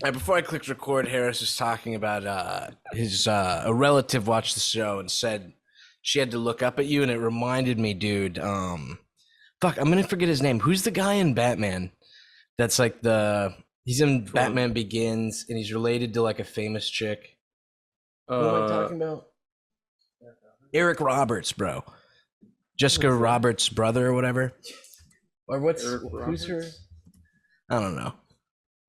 Before I clicked record, Harris was talking about his a relative watched the show and said she had to look up at you, and it reminded me, dude. Fuck, I'm gonna forget his name. Who's the guy in Batman? That's like he's in Batman Begins, and he's related to like a famous chick. Who am I talking about? Eric Roberts, bro. Jessica Roberts' brother or whatever. Or who's her? I don't know.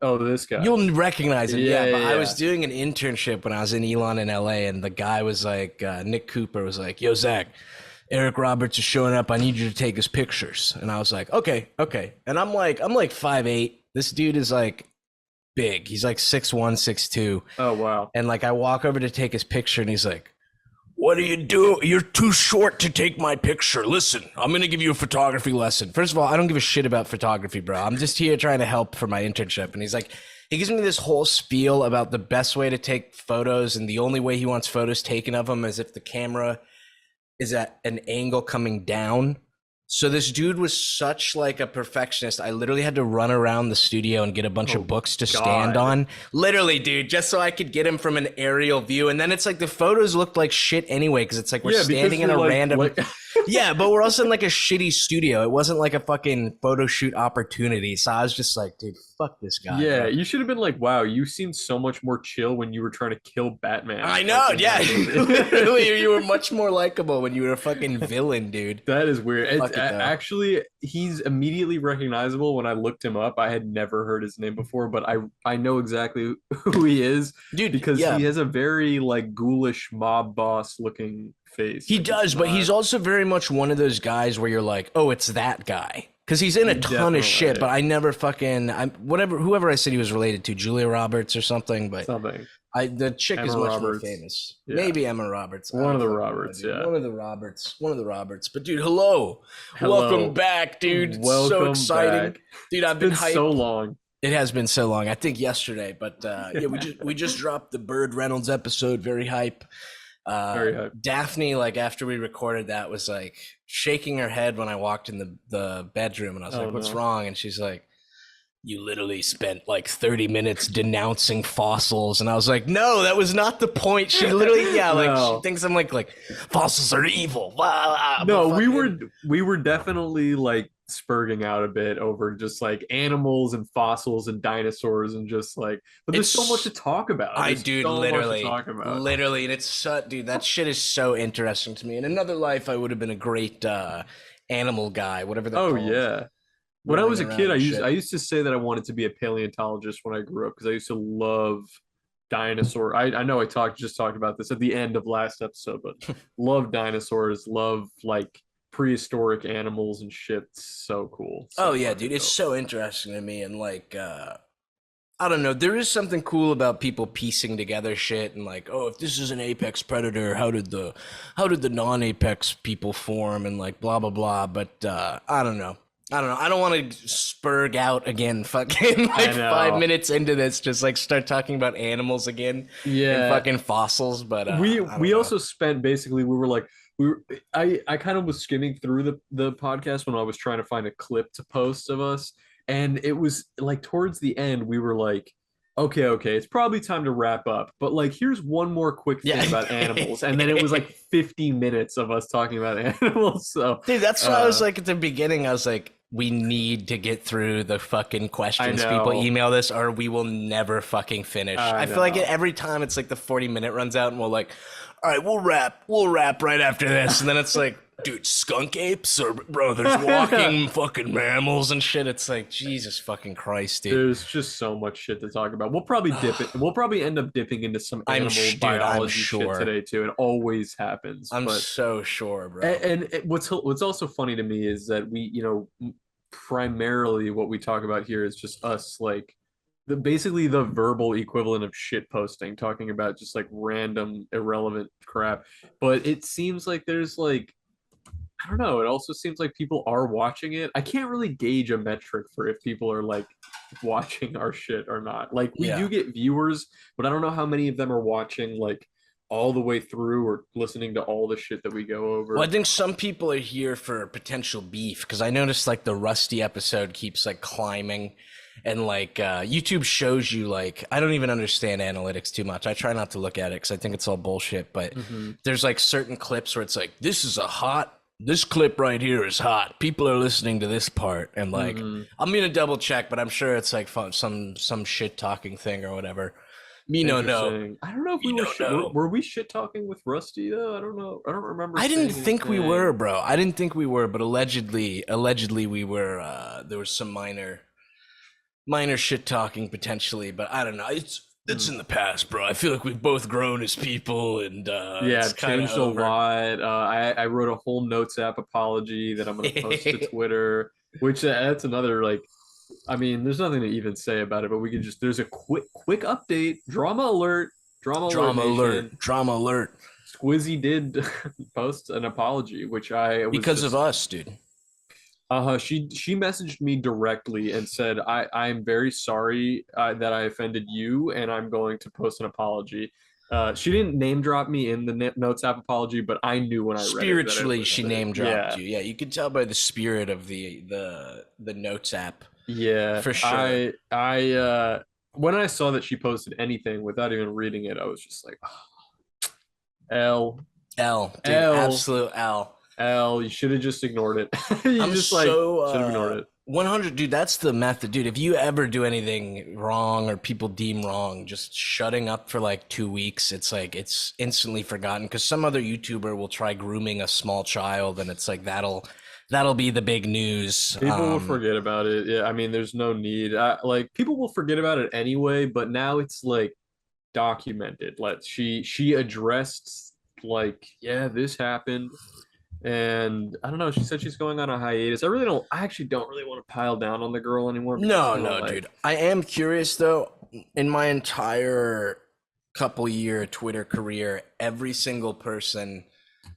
Oh, this guy. You'll recognize him, yeah. But yeah. I was doing an internship when I was in Elon in LA, and the guy was like, Nick Cooper was like, "Yo, Zach, Eric Roberts is showing up. I need you to take his pictures." And I was like, okay. And I'm like 5'8". This dude is like big. He's like 6'1", 6'2". Oh, wow. And like I walk over to take his picture, and he's like, "What do you do? You're too short to take my picture. Listen, I'm going to give you a photography lesson." First of all, I don't give a shit about photography, bro. I'm just here trying to help for my internship. And he's like, he gives me this whole spiel about the best way to take photos. And the only way he wants photos taken of him is if the camera is at an angle coming down. So this dude was such like a perfectionist. I literally had to run around the studio and get a bunch of books to stand on. Literally, dude, just so I could get him from an aerial view. And then it's like the photos looked like shit anyway, because it's like we're standing in a random... Yeah, but we're also in like a shitty studio. It wasn't like a fucking photo shoot opportunity. So I was just like, dude, fuck this guy. Yeah, bro. you should have been like, wow, you seemed so much more chill when you were trying to kill Batman. I know, yeah. Literally, you were much more likable when you were a fucking villain, dude. That is weird. Actually, he's immediately recognizable. When I looked him up, I had never heard his name before, but I know exactly who he is, dude, because he has a very like ghoulish mob boss looking face. He does, but he's also very much one of those guys where you're like, oh, it's that guy. Because he's in a ton of shit, but I never fucking... whoever I said he was related to, Julia Roberts or something, but... The chick is much more famous. Yeah. Maybe Emma Roberts. One of the Roberts, yeah. One of the Roberts. But dude, hello. Welcome back, dude. Welcome so exciting. Back. Dude, I've been hyped. So long. It has been so long. I think yesterday, but yeah, we just dropped the Bird Reynolds episode. Very hype. Very hype. Daphne, like after we recorded that, was like shaking her head when I walked in the bedroom, and I was like, "What's wrong?" And she's like, "You literally spent like 30 minutes denouncing fossils." And I was like, "No, that was not the point." She literally, she thinks I'm like fossils are evil. No, we were definitely like spurging out a bit over just like animals and fossils and dinosaurs and just like, but there's so much to talk about. Literally, and it's so, dude, that shit is so interesting to me. In another life, I would have been a great animal guy, whatever they're called. Yeah. When I was a kid, I used to say that I wanted to be a paleontologist when I grew up, because I used to love dinosaur. I know I just talked about this at the end of last episode, but love dinosaurs, love like prehistoric animals and shit. So cool. Dude, it's so interesting to me. And like I don't know, there is something cool about people piecing together shit and like, oh, if this is an apex predator, how did the non-apex people form, and like blah blah blah. But I don't know. I don't want to spurg out again fucking like 5 minutes into this, just like start talking about animals again. And fucking fossils. But we also spent basically, I kind of was skimming through the podcast when I was trying to find a clip to post of us, and it was like towards the end we were like, okay, it's probably time to wrap up, but like here's one more quick thing about animals, and then it was like 50 minutes of us talking about animals. So dude, that's why I was like at the beginning, I was like, we need to get through the fucking questions people email this, or we will never fucking finish. I feel like every time it's like the 40-minute runs out and we're like, all right, we'll wrap right after this. And then it's like, dude, skunk apes, or bro, there's walking fucking mammals and shit. It's like, Jesus fucking Christ, dude. There's just so much shit to talk about. We'll probably We'll probably end up dipping into some animal biology shit today too. It always happens. I'm so sure, bro. And what's also funny to me is that we, primarily what we talk about here is just us like basically the verbal equivalent of shit posting, talking about just like random irrelevant crap. But it seems like there's like, I don't know, it also seems like people are watching it. I can't really gauge a metric for if people are like watching our shit or not. Like we do get viewers, but I don't know how many of them are watching like all the way through or listening to all the shit that we go over. Well, I think some people are here for potential beef, because I noticed like the Rusty episode keeps like climbing, And like YouTube shows you like I don't even understand analytics too much. I try not to look at it because I think it's all bullshit. But Mm-hmm. there's like certain clips where it's like this clip right here is hot. People are listening to this part, and like Mm-hmm. I'm gonna double check, but I'm sure it's like some shit talking thing or whatever. Me no no. Interesting. I don't know if we Me were no no. were we shit talking with Rusty though? I don't know. I don't remember I didn't saying think we were, anything. bro. I didn't think we were, but allegedly we were. There was some minor shit talking potentially, but I don't know. It's Hmm. in the past, bro. I feel like we've both grown as people, and Yeah, it's I've kind of changed a over. lot. I wrote a whole notes app apology that I'm gonna post to Twitter, which that's another like. I mean, there's nothing to even say about it, but we can just there's a quick update. Drama alert, Drama nation. alert! Drama alert! Squizzy did post an apology, which I was Because of just us, dude. she messaged me directly and said I'm very sorry that I offended you and I'm going to post an apology. She didn't name drop me in the notes app apology, but I knew when I read it that it Spiritually, was she name dropped yeah. you. Yeah, you can tell by the spirit of the notes app Yeah, for sure. I when I saw that she posted anything without even reading it, I was just like, L L, dude, L absolute L. L. You should have just ignored it. You I'm just like so should have ignored it. 100, dude. That's the method, dude. If you ever do anything wrong or people deem wrong, just shutting up for like 2 weeks, it's like it's instantly forgotten. Because some other YouTuber will try grooming a small child, and it's like that'll be the big news. People will forget about it. Yeah, I mean, there's no need. Like people will forget about it anyway, but now it's like documented. Like she addressed like, yeah, this happened. And I don't know, she said she's going on a hiatus. I actually don't really want to pile down on the girl anymore because No, I don't no, like dude. I am curious though. In my entire couple year Twitter career, every single person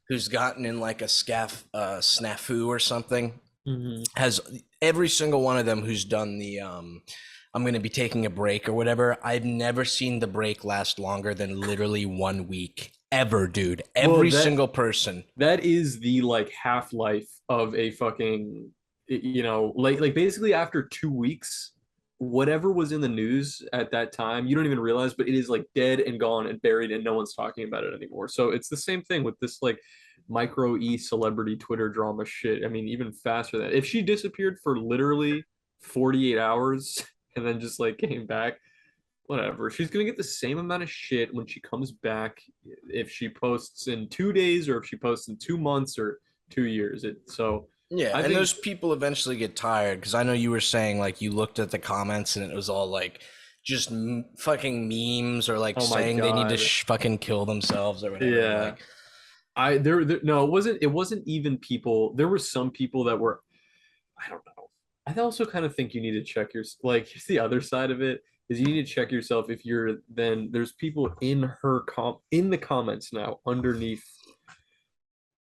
who's gotten in like a snafu or something Mhm. has every single one of them who's done the I'm going to be taking a break or whatever. I've never seen the break last longer than literally 1 week ever, dude. Well, Every single person. that is the like half-life of a fucking like basically after 2 weeks, whatever was in the news at that time, you don't even realize, but it is like dead and gone and buried and no one's talking about it anymore. So it's the same thing with this like micro celebrity Twitter drama shit. I mean, even faster than if she disappeared for literally 48 hours and then just like came back, whatever. She's gonna get the same amount of shit when she comes back if she posts in 2 days or if she posts in 2 months or 2 years. Yeah, I and think those people eventually get tired because I know you were saying like you looked at the comments and it was all like just fucking memes or like oh my saying they need to God. fucking kill themselves or whatever. Yeah. Like, There no, it wasn't even people. There were some people that were I don't know. I also kind of think you need to check your like here's the other side of it is you need to check yourself if you're then there's people in in the comments now underneath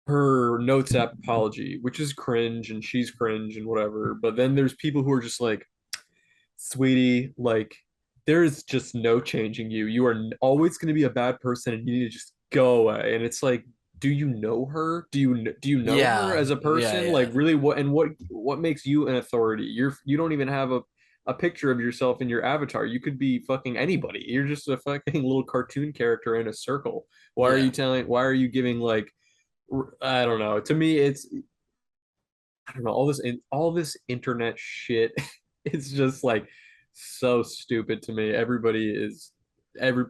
her notes app apology, which is cringe and she's cringe and whatever. But then there's people who are just like, sweetie, like there is just no changing you. You are always going to be a bad person and you need to just go away. And it's like, do you know her? Do you know her yeah, as a yeah, person? yeah, Like really what makes you an authority? You don't even have a picture of yourself in your avatar. You could be fucking anybody. You're just a fucking little cartoon character in a circle. yeah. Why are you giving like I don't know. To me, it's I don't know all this internet shit. It's just like so stupid to me.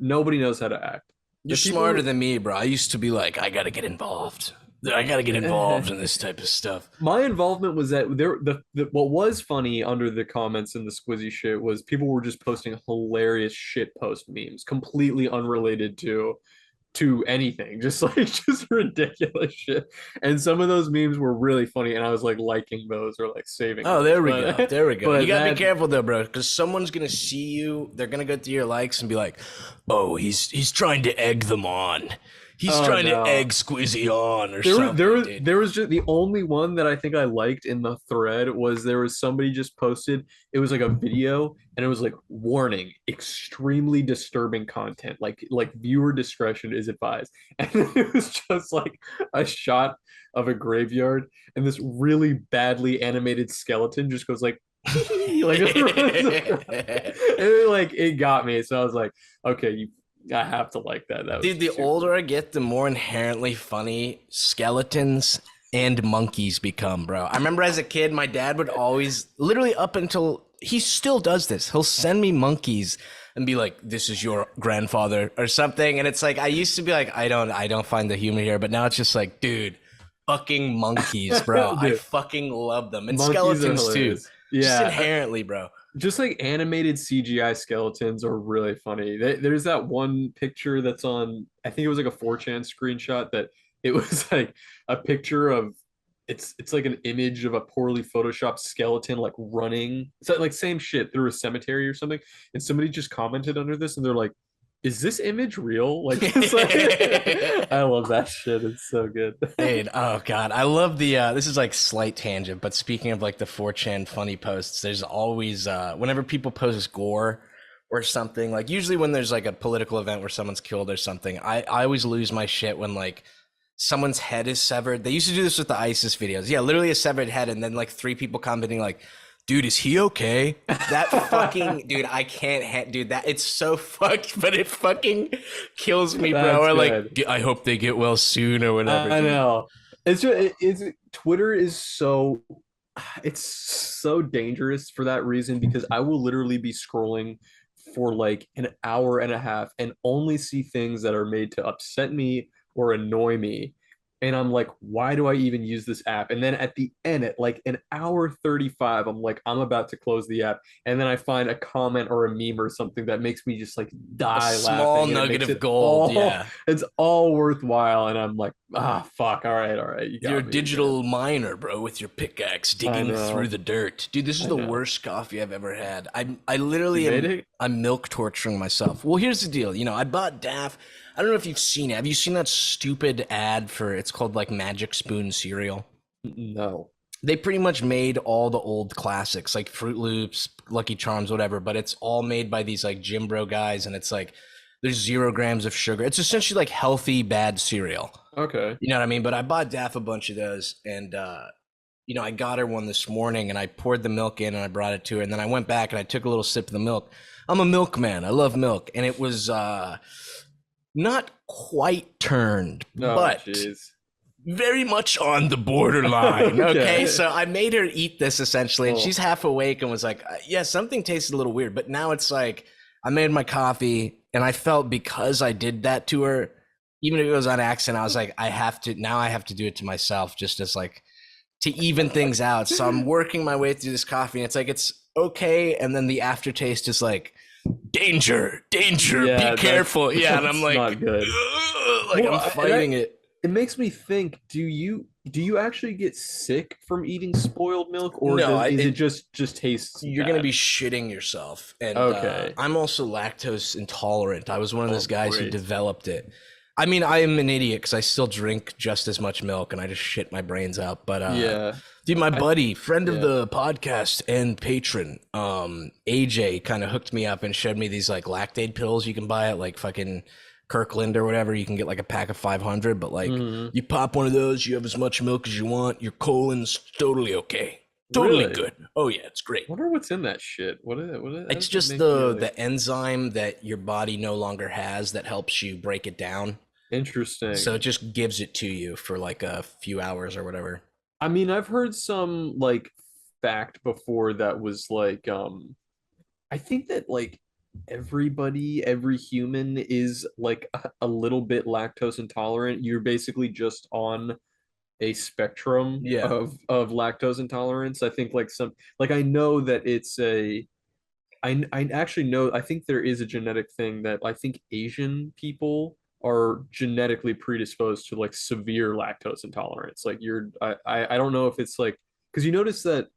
Nobody knows how to act. You're The people smarter who than me, bro. I used to be like, I gotta get involved. I gotta get involved in this type of stuff. my involvement was that what was funny under the comments in the Squizzy shit was people were just posting hilarious shit post memes, completely unrelated to anything, just like just ridiculous shit. And some of those memes were really funny, and I was like liking those or like saving Oh, those. there we go. But There we go. You but gotta be that careful though, bro, because someone's gonna see you. They're gonna go through your likes and be like, "Oh, he's trying to egg them on. He's oh trying to no. egg Squizzy on or something, dude." There was just the only one that I think I liked in the thread was there was somebody just posted it was like a video and it was like warning extremely disturbing content like viewer discretion is advised and it was just like a shot of a graveyard and this really badly animated skeleton just goes like like, it got me. So I was like, okay, I have to like that. That was Dude, the super. older I get, the more inherently funny skeletons and monkeys become, bro. I remember as a kid, my dad would always, literally up until he still does this, he'll send me monkeys and be like, "This is your grandfather" or something. And it's like I used to be like, I don't find the humor here, but now it's just like, dude, fucking monkeys, bro. I Dude, fucking love them. And monkeys are skeletons too. hilarious. Just Yeah, inherently, bro. just like animated CGI skeletons are really funny. There's that one picture that's on, I think it was like a 4chan screenshot that it was like a picture of it's like an image of a poorly photoshopped skeleton like running. It's like same shit through a cemetery or something. And somebody just commented under this and they're like, is this image real? Like, it's like I love that shit. It's so good. Dude, oh god, I love the this is like slight tangent, but speaking of like the 4chan funny posts, there's always whenever people post gore or something, like usually when there's like a political event where someone's killed or something, I always lose my shit when like someone's head is severed. They used to do this with the ISIS videos. Yeah, literally a severed head and then like three people commenting like, dude, is he okay? That fucking dude, I can't dude, that it's so fucked, but it fucking kills me, bro. That's Or like, good. I hope they get well soon or whatever. I dude. know. It's just Twitter is so it's so dangerous for that reason because I will literally be scrolling for like an hour and a half and only see things that are made to upset me or annoy me. And I'm like, why do I even use this app? And then at the end, at like an hour 35, I'm like, I'm about to close the app. And then I find a comment or a meme or something that makes me just like die A small laughing. And it nugget makes of it gold, all, yeah. it's all worthwhile. And I'm like, fuck. All right. You You're a got me, digital man. miner, bro, with your pickaxe I digging through know. the dirt. Dude, this is I the know. worst coffee I've ever had. I You literally made am it? I'm milk torturing myself. Well, here's the deal. You know, I bought DAF. I don't know if you've seen it. Have you seen that stupid ad for it's called like Magic Spoon cereal? No. They pretty much made all the old classics like Fruit Loops, Lucky Charms, whatever, but it's all made by these like gym bro guys and it's like there's 0 grams of sugar. It's essentially like healthy bad cereal. Okay. You know what I mean? But I bought Daff a bunch of those and you know, I got her one this morning and I poured the milk in and I brought it to her and then I went back and I took a little sip of the milk. I'm a milkman. I love milk. And it was not quite turned, Oh, but jeez. very much on the borderline. Okay. Okay. So I made her eat this essentially, and Oh. she's half awake and was like, yeah, something tasted a little weird. But now it's like, I made my coffee, and I felt because I did that to her, even if it was on accident, I was like, I have to do it to myself just as like to even things out. So I'm working my way through this coffee, and it's like, it's okay. And then the aftertaste is like, danger, Yeah, be careful. Yeah. And I'm that's like, not good. like Well, I'm fighting it. It makes me think, do you actually get sick from eating spoiled milk or No, is it just tastes you're going to bad? be shitting yourself. And Okay. I'm also lactose intolerant. I was one of those guys who great. developed it. I mean, I am an idiot because I still drink just as much milk and I just shit my brains out. But Yeah. dude, my buddy, friend of yeah. the podcast and patron, AJ kind of hooked me up and showed me these like lactate pills you can buy at like fucking Kirkland or whatever. You can get like a pack of 500, but like Mhm. you pop one of those, you have as much milk as you want. Your colon's totally okay. Totally Really? good. Oh yeah, it's great. Wonder what's in that shit. How It's does it just make the you, like- the enzyme that your body no longer has that helps you break it down. Interesting. So it just gives it to you for like a few hours or whatever. I mean, I've heard some like fact before that was like I think that like every human is like a little bit lactose intolerant. You're basically just on a spectrum Yeah. of lactose intolerance. I think like some like I know that it's a I actually know I think there is a genetic thing that I think Asian people are genetically predisposed to like severe lactose intolerance. Like I don't know if it's like because you notice that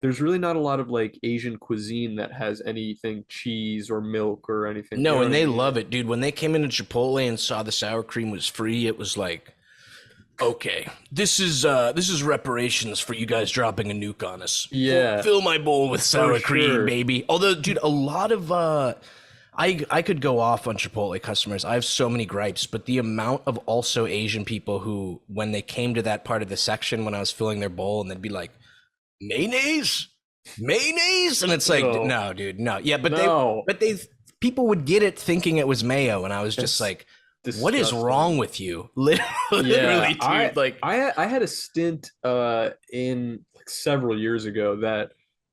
there's really not a lot of like Asian cuisine that has anything cheese or milk or anything. You No, know and what I they mean? love it, dude. When they came into Chipotle and saw the sour cream was free, it was like, okay, this is reparations for you guys dropping a nuke on us. Yeah. Fill my bowl with sour cream, sure. baby. Although, dude, a lot of I could go off on Chipotle customers. I have so many gripes, but the amount of also Asian people who, when they came to that part of the section when I was filling their bowl, and they'd be like, mayonnaise? mayonnaise, and it's like, No. no, dude, no. Yeah, No. but they people would get it thinking it was mayo, and I was just That's like, what is disgusting. wrong with you? Literally, Yeah, dude. Like, I had a stint in like several years ago that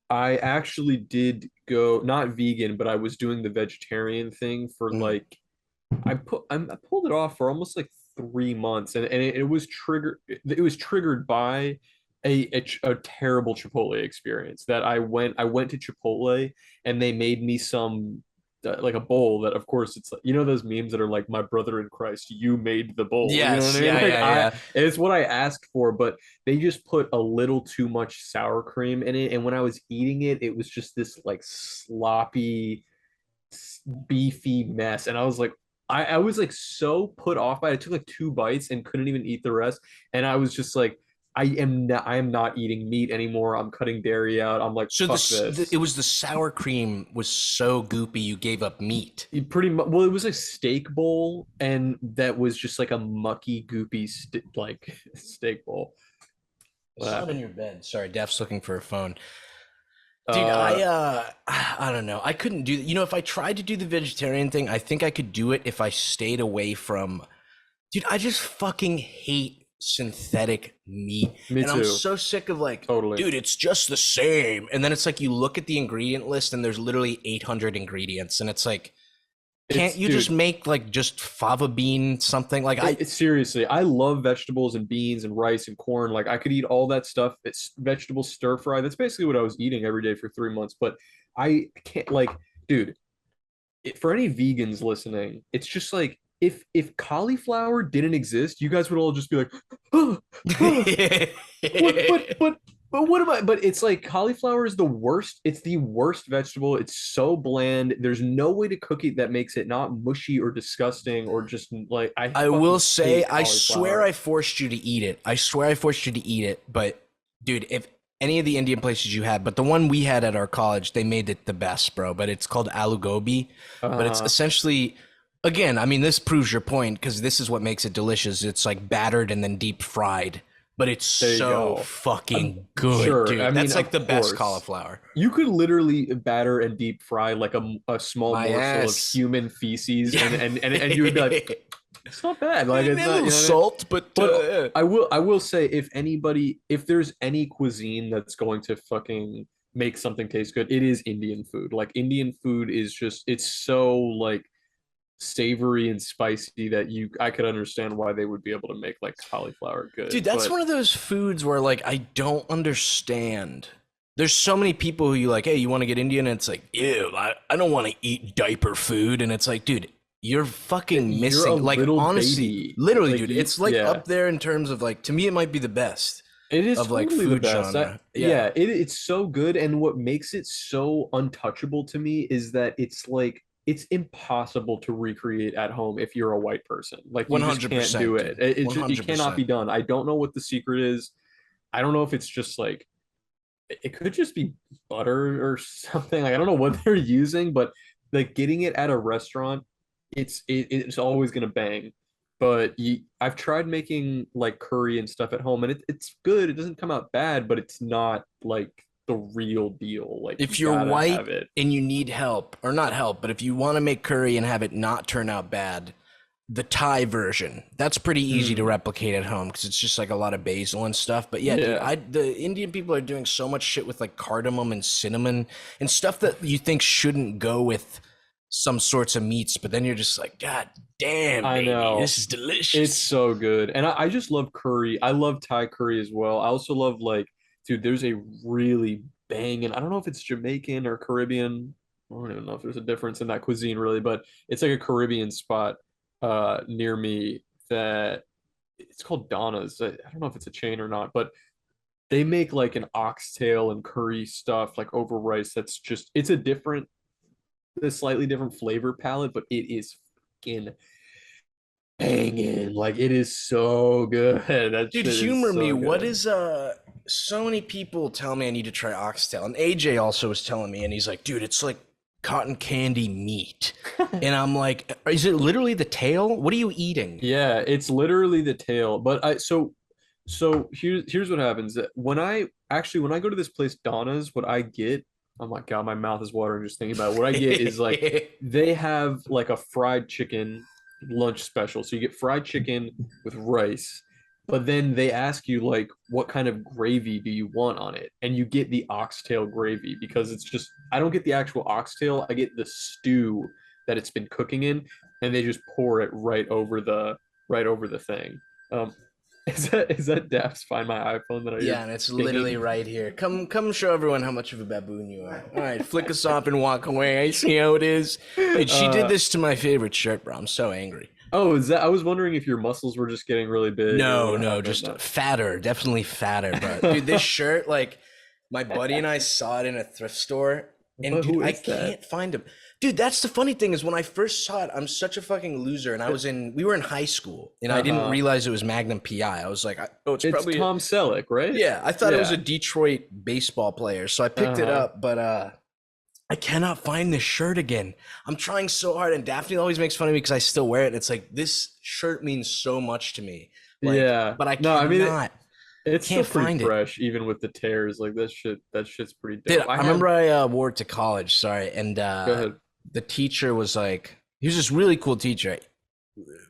I actually did go not vegan, but I was doing the vegetarian thing for mm, like I pulled it off for almost like 3 months, and it was triggered by a terrible Chipotle experience that I went to Chipotle and they made me some like a bowl that of course it's like, you know, those memes that are like, my brother in Christ, you made the bowl, you know what yes, I mean? yeah, Like yeah, yeah. it's what I asked for, but they just put a little too much sour cream in it, and when I was eating it, it was just this like sloppy beefy mess. And I was like, I was like so put off by it. I took like 2 bites and couldn't even eat the rest. And I was just like, I am not eating meat anymore. I'm cutting dairy out. I'm like, So fuck it this. was the sour cream was so goopy, you gave up meat. Pretty much, well, it was a steak bowl, and that was just like a mucky, goopy like steak bowl. Uh, Someone in your bed. Sorry, Def's looking for a phone. Dude, uh, I don't know. I couldn't do, if I tried to do the vegetarian thing, I think I could do it if I stayed away from, dude, I just fucking hate synthetic meat. Me And I'm too. so sick of like, Totally. dude, it's just the same. And then it's like you look at the ingredient list and there's literally 800 ingredients and it's like, can't you just Dude, make like just fava bean something? Like I Seriously, I love vegetables and beans and rice and corn. Like I could eat all that stuff. It's vegetable stir fry. That's basically what I was eating every day for 3 months. But I can't like, dude, for any vegans listening, it's just like if cauliflower didn't exist, you guys would all just be like, oh, oh, what, but what am I? But it's like cauliflower is the worst. It's the worst vegetable. It's so bland. There's no way to cook it that makes it not mushy or disgusting or just like I I will fucking say, hate I swear cauliflower. I forced you to eat it. I swear I forced you to eat it. But, dude, if any of the Indian places you had, but the one we had at our college, they made it the best, bro. But it's called aloo gobi. But it's Uh, essentially, again, I mean, this proves your point because this is what makes it delicious. It's like battered and then deep fried, but it's there you so go. fucking good, Sure. I dude. mean, That's like of the best course. cauliflower. You could literally batter and deep fry like a small My morsel of ass. human feces, Yeah. and you would be like, it's not bad. Like Maybe it's a not, little you know what I mean? salt, but But I will say, if there's any cuisine that's going to fucking make something taste good, it is Indian food. Like Indian food is just, it's so like savory and spicy that I could understand why they would be able to make like cauliflower dude, good. that's But one of those foods where like I don't understand. There's so many people who you like, hey, you want to get Indian? And it's like, ew, I don't want to eat diaper food. And it's like, dude, you're fucking you're a missing. Like, little honestly, baby. literally, Like dude, you, it's like yeah. up there in terms of like, to me, it might be the best It is of like totally the food best. genre. Yeah. Yeah, it's so good. And what makes it so untouchable to me is that it's like it's impossible to recreate at home if you're a white person. Like you just can't 100%, do it. dude. It cannot be 100%. done. I don't know what the secret is. I don't know if it's just like it could just be butter or something. Like I don't know what they're using, but like getting it at a restaurant, it's always gonna bang. But I've tried making like curry and stuff at home, and it's good. It doesn't come out bad, but it's not like the real deal. Like you If you're gotta white have it. and you need help, or not help, but if you want to make curry and have it not turn out bad, the Thai version, that's pretty easy to Mm, replicate at home because it's just like a lot of basil and stuff. But yeah, dude, yeah. the Indian people are doing so much shit with like cardamom and cinnamon and stuff that you think shouldn't go with some sorts of meats, but then you're just like, God damn, I baby, know. this is It's delicious. so good. And I just love curry. I love Thai curry as well. I also love like, dude, there's a really banging, I don't know if it's Jamaican or Caribbean. I don't even know if there's a difference in that cuisine really, but it's like a Caribbean spot near me that it's called Donna's. I don't know if it's a chain or not, but they make like an oxtail and curry stuff like over rice that's just a slightly different flavor palette, but it is fucking banging. Like it is so good. That Dude, shit is humor me. so What good. is so many people tell me I need to try oxtail. And AJ also was telling me, and he's like, dude, it's like cotton candy meat. And I'm like, is it literally the tail? What are you eating? Yeah, it's literally the tail. But I so So here's what happens. When I go to this place, Donna's, what I get, oh my God, my mouth is watering just thinking about it. What I get is like they have like a fried chicken lunch special. So you get fried chicken with rice, but then they ask you like what kind of gravy do you want on it? And you get the oxtail gravy because it's just I don't get the actual oxtail, I get the stew that it's been cooking in, and they just pour it right over the thing. Um, is that Daph's Find My iPhone that I hear Yeah, and it's pinging? literally right here. Come show everyone how much of a baboon you are. All right, flick us off and walk away. I see how it is. Dude, she did this to my favorite shirt, bro. I'm so angry. Oh, is that? I was wondering if your muscles were just getting really big. No, no, just fatter. Definitely fatter, bro. Dude, this shirt, like, my buddy and I saw it in a thrift store, and dude, I can't find him. Dude, that's the funny thing is when I first saw it, I'm such a fucking loser, and we were in high school, and I didn't realize it was Magnum PI. I was like, oh, it's probably Tom Selleck, right? Yeah, I thought it was a Detroit baseball player, so I picked it up, but I cannot find this shirt again. I'm trying so hard, and Daphne always makes fun of me because I still wear it. And it's like, this shirt means so much to me. Like, yeah, but I cannot. I mean, it's can't still pretty find fresh, even with the tears. Like that shit's pretty dope. Dude, I remember I wore it to college. Sorry, and Go ahead. the teacher was like, he was this really cool teacher.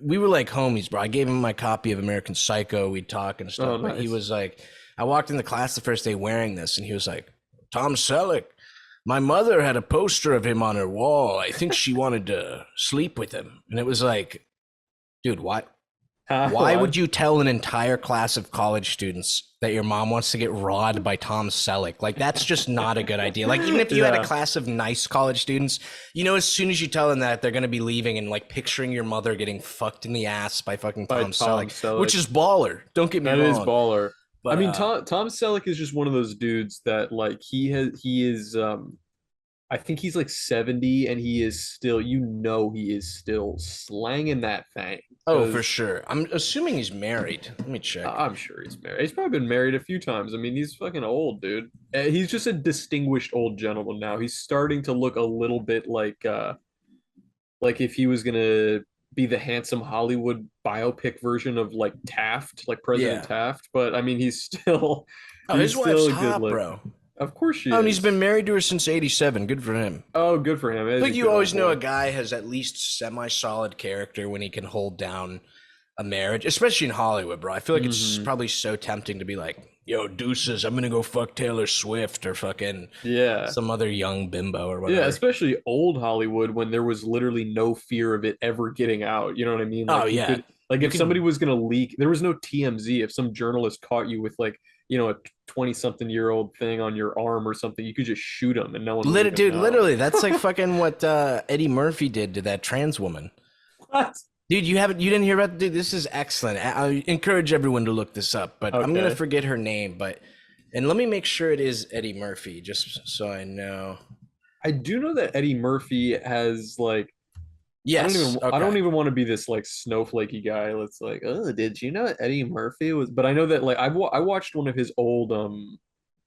We were like homies, bro. I gave him my copy of American Psycho. We'd talk and stuff. Oh, But he nice. was like, I walked into class the first day wearing this, and he was like, Tom Selleck. My mother had a poster of him on her wall. I think she wanted to sleep with him. And it was like, dude, why would you tell an entire class of college students that your mom wants to get rawed by Tom Selleck? Like, that's just not a good idea. Like, even if you had a class of nice college students, you know, as soon as you tell them that, they're going to be leaving and like picturing your mother getting fucked in the ass by fucking Tom Selleck, which is baller. Don't get me wrong. That is baller. But, I mean, Tom Selleck is just one of those dudes that like he is I think he's like 70 and he is still he is still slanging that thing. Oh, for sure. I'm assuming he's married. Let me check. I'm sure he's married. He's probably been married a few times. I mean, he's fucking old, dude. He's just a distinguished old gentleman now. He's starting to look a little bit like if he was gonna be the handsome Hollywood biopic version of like Taft, like President Taft. But I mean, he's still his wife's hot, bro. Of course she is. And he's been married to her since '87. Good for him. Oh, good for him. But you always know a guy has at least semi-solid character when he can hold down a marriage, especially in Hollywood, bro. I feel like it's probably so tempting to be like, yo, deuces, I'm gonna go fuck Taylor Swift or fucking some other young bimbo or whatever. Yeah, especially old Hollywood when there was literally no fear of it ever getting out. You know what I mean? Like, if somebody was gonna leak, there was no TMZ. If some journalist caught you with like, you know, a 20-something-year-old thing on your arm or something, you could just shoot him and no one would dude, know. Literally, that's like fucking what Eddie Murphy did to that trans woman. What? Dude, you didn't hear about, dude, this is excellent. I encourage everyone to look this up, but I'm gonna forget her name, and let me make sure it is Eddie Murphy, just so I know. I do know that Eddie Murphy has like, yes, I don't even want to be this like snowflakey guy. Let's like, oh, did you know Eddie Murphy was? But I know that like I watched one of his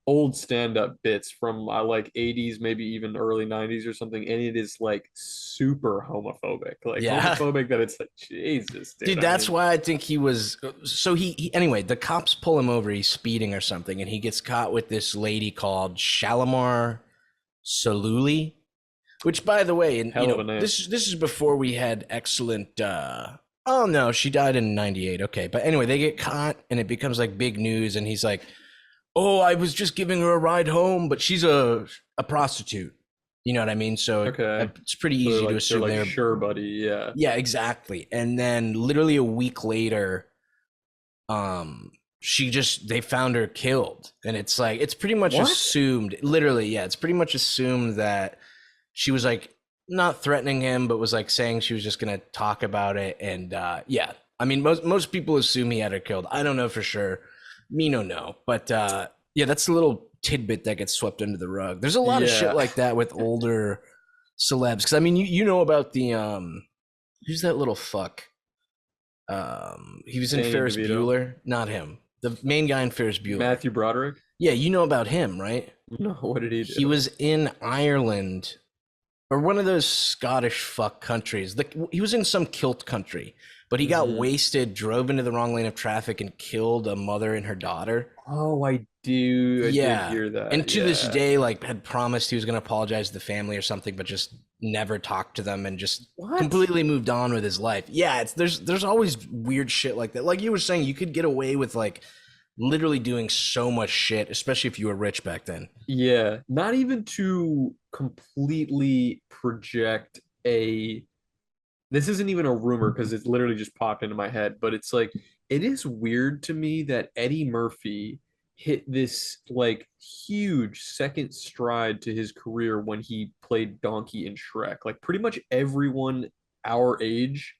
old stand-up bits from like 80s, maybe even early 90s or something, and it is like super homophobic, like homophobic that it's like, Jesus, dude. That's why I think he was. So he anyway, the cops pull him over. He's speeding or something, and he gets caught with this lady called Shalimar Saluli. Which, by the way, and you know, this is before we had excellent. Oh no, she died in '98. Okay, but anyway, they get caught, and it becomes like big news. And he's like, "Oh, I was just giving her a ride home, but she's a prostitute." You know what I mean? So it's pretty easy to assume they're sure, buddy. Yeah. Yeah, exactly. And then literally a week later, they found her killed, and it's like it's pretty much assumed. Literally, yeah, it's pretty much assumed that she was like not threatening him, but was like saying she was just gonna talk about it. And I mean, most people assume he had her killed. I don't know for sure. Me no know, but that's a little tidbit that gets swept under the rug. There's a lot of shit like that with older celebs. Because I mean, you know about the who's that little fuck? He was in Ferris Bueller. Not him. The main guy in Ferris Bueller. Matthew Broderick. Yeah, you know about him, right? No, what did he do? He was in Ireland. or one of those Scottish fuck countries. He was in some kilt country, but he got wasted, drove into the wrong lane of traffic, and killed a mother and her daughter. Oh, I do. I did Yeah. hear that. And to this Yeah. day, like, had promised he was going to apologize to the family or something, but just never talked to them and just What? completely moved on with his life. Yeah, there's always weird shit like that. Like you were saying, you could get away with like literally doing so much shit, especially if you were rich back then. Yeah, not even to completely project a. This isn't even a rumor because it's literally just popped into my head, but it's like it is weird to me that Eddie Murphy hit this like huge second stride to his career when he played Donkey in Shrek. Like pretty much everyone our age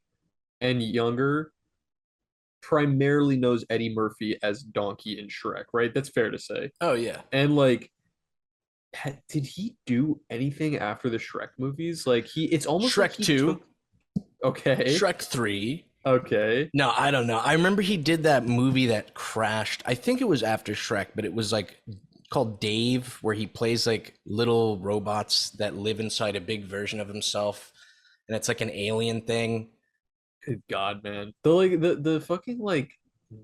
and younger primarily knows Eddie Murphy as Donkey in Shrek, right? That's fair to say. Oh yeah. And like did he do anything after the Shrek movies? Like it's almost like Shrek he 2, took. Okay. Shrek 3. Okay. No, I don't know. I remember he did that movie that crashed. I think it was after Shrek, but it was like called Dave, where he plays like little robots that live inside a big version of himself, and it's like an alien thing. Good God, man. The fucking like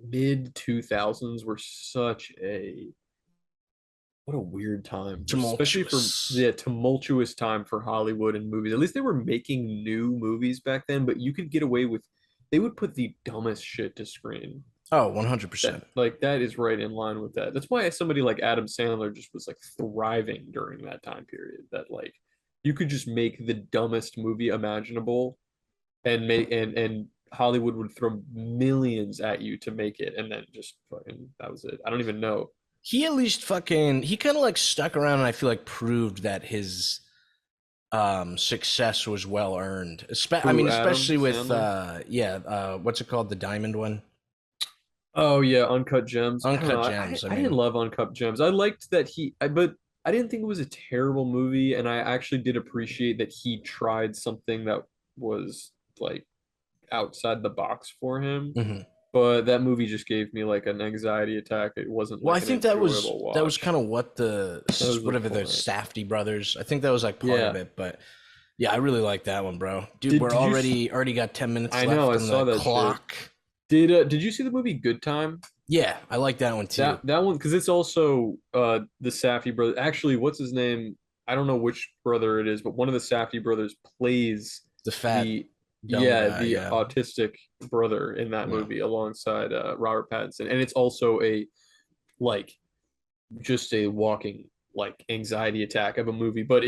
mid 2000s were such a what a weird time, especially for tumultuous time for Hollywood and movies. At least they were making new movies back then, but you could get away with they would put the dumbest shit to screen. Oh, 100%. Like that is right in line with that. That's why somebody like Adam Sandler just was like thriving during that time period. That like you could just make the dumbest movie imaginable and make and Hollywood would throw millions at you to make it, and then just fucking that was it. I don't even know. He at least he kind of like stuck around and I feel like proved that his success was well earned. Especially with what's it called, the diamond one? Oh yeah, Uncut Gems. Uncut Gems. I didn't love Uncut Gems. I liked that but I didn't think it was a terrible movie, and I actually did appreciate that he tried something that was like outside the box for him. Mm-hmm. But that movie just gave me like an anxiety attack. It wasn't. Well, like I think that was kind of what the Safdie brothers. I think that was like part of it. But yeah, I really like that one, bro. Dude, we're already got 10 minutes left I on saw the that clock. Did you see the movie Good Time? Yeah, I like that one too. That one because it's also the Safdie brothers. Actually, what's his name? I don't know which brother it is, but one of the Safdie brothers plays the fat. The autistic brother in that movie alongside Robert Pattinson, and it's also just a walking like anxiety attack of a movie. But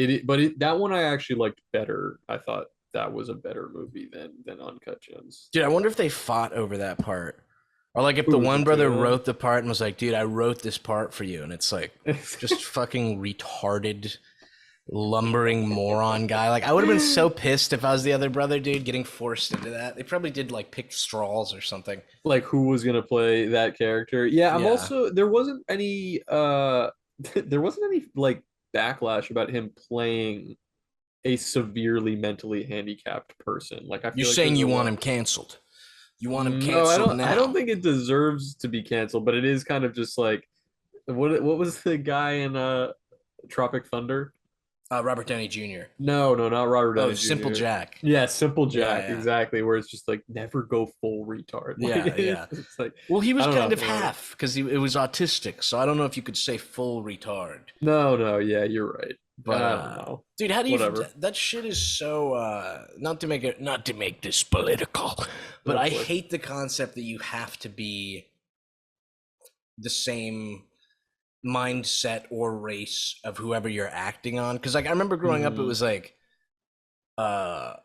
that one I actually liked better. I thought that was a better movie than Uncut Gems. Dude, I wonder if they fought over that part, or like if the one brother wrote the part and was like, "Dude, I wrote this part for you," and it's like just fucking retarded. Lumbering moron guy. Like I would have been so pissed if I was the other brother, dude, getting forced into that. They probably did like pick straws or something. Like who was gonna play that character? Yeah, I'm also there wasn't any like backlash about him playing a severely mentally handicapped person. Like I feel you're like saying you want him canceled. You want him canceled now. I don't think it deserves to be canceled, but it is kind of just like what was the guy in Tropic Thunder? Robert Downey Jr. No, not Robert Downey Jr. Simple Jack. Yeah, Simple Jack, exactly. Where it's just like never go full retard. Like, It's like, well, he was kind of half because it was autistic, so I don't know if you could say full retard. No, yeah, you're right. But I don't know, dude. How do you? That shit is so. Not to make this political, but I hate the concept that you have to be the same mindset or race of whoever you're acting on, because like I remember growing up, it was like well,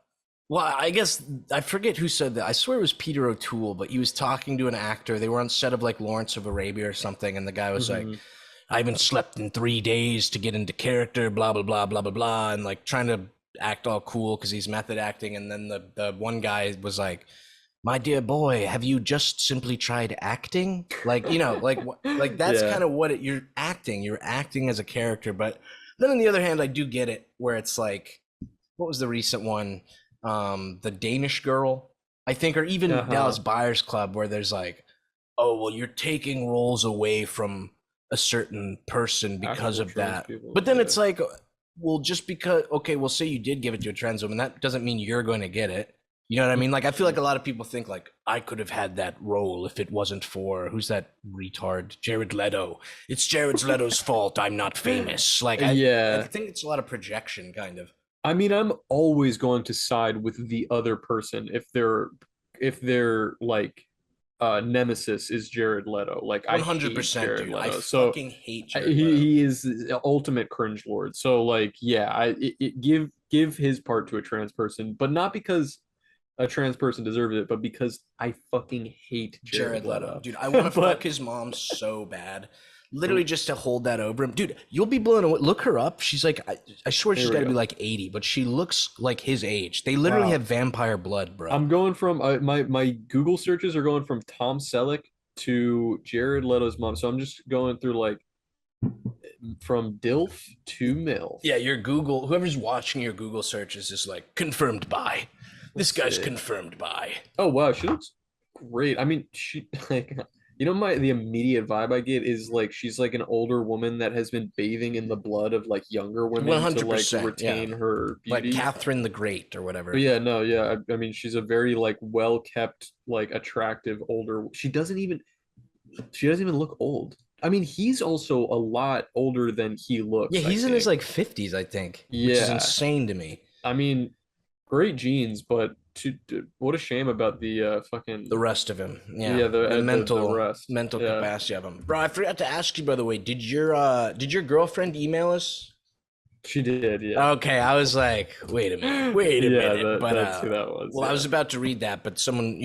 I guess I forget who said that. I swear it was Peter O'Toole, but he was talking to an actor. They were on set of like Lawrence of Arabia or something, and the guy was like, I haven't slept in 3 days to get into character, blah blah blah blah blah blah, and like trying to act all cool because he's method acting. And then the one guy was like, my dear boy, have you just simply tried acting? Like, like that's kind of what you're acting. You're acting as a character. But then on the other hand, I do get it where it's like, what was the recent one? The Danish Girl, I think, or even Dallas Buyers Club, where there's like, oh, well, you're taking roles away from a certain person because of that. But then it's like, well, just because, okay, well, say you did give it to a trans woman, that doesn't mean you're going to get it. You know what I mean? Like, I feel like a lot of people think like I could have had that role if it wasn't for who's that retard, Jared Leto. It's Jared Leto's fault. I'm not famous. Like, I Yeah. think it's a lot of projection, kind of. I mean, I'm always going to side with the other person if they're like nemesis is Jared Leto. Like I hate 100%, Jared dude. I Leto. So fucking hate I- Jared he Leto. he is the ultimate cringe lord. So like yeah, give his part to a trans person, but not because a trans person deserves it, but because I fucking hate Jared Jared Leto, Leto. dude. I want to fuck But his mom so bad. Literally just to hold that over him. Dude, you'll be blown away. Look her up. She's like, I swear she's Here we got to go. be like 80, but she looks like his age. They literally Wow. have vampire blood, bro. I'm going from my Google searches are going from Tom Selleck to Jared Leto's mom. So I'm just going through like from DILF to MILF. Yeah, your Google, whoever's watching your Google search is just like confirmed by. This Let's guy's see. confirmed by. Oh wow, she looks great. I mean, she like the immediate vibe I get is like she's like an older woman that has been bathing in the blood of like younger women to like 100%, retain yeah. her Like beauty. Catherine the Great or whatever. But yeah, no, yeah. I mean, she's a very like well kept, like attractive older. She doesn't even look old. I mean, he's also a lot older than he looks, Yeah, I he's in his think. like 50s, I think, which is Yeah. insane to me. I mean, great genes, but what a shame about the fucking The rest of him, yeah, yeah, the mental rest. mental Yeah. capacity of him, bro. I forgot to ask you, by the way, did your girlfriend email us? She did, yeah. Okay, I was like, wait a minute, but that's who that was. well, I Yeah. was about to read that, but someone,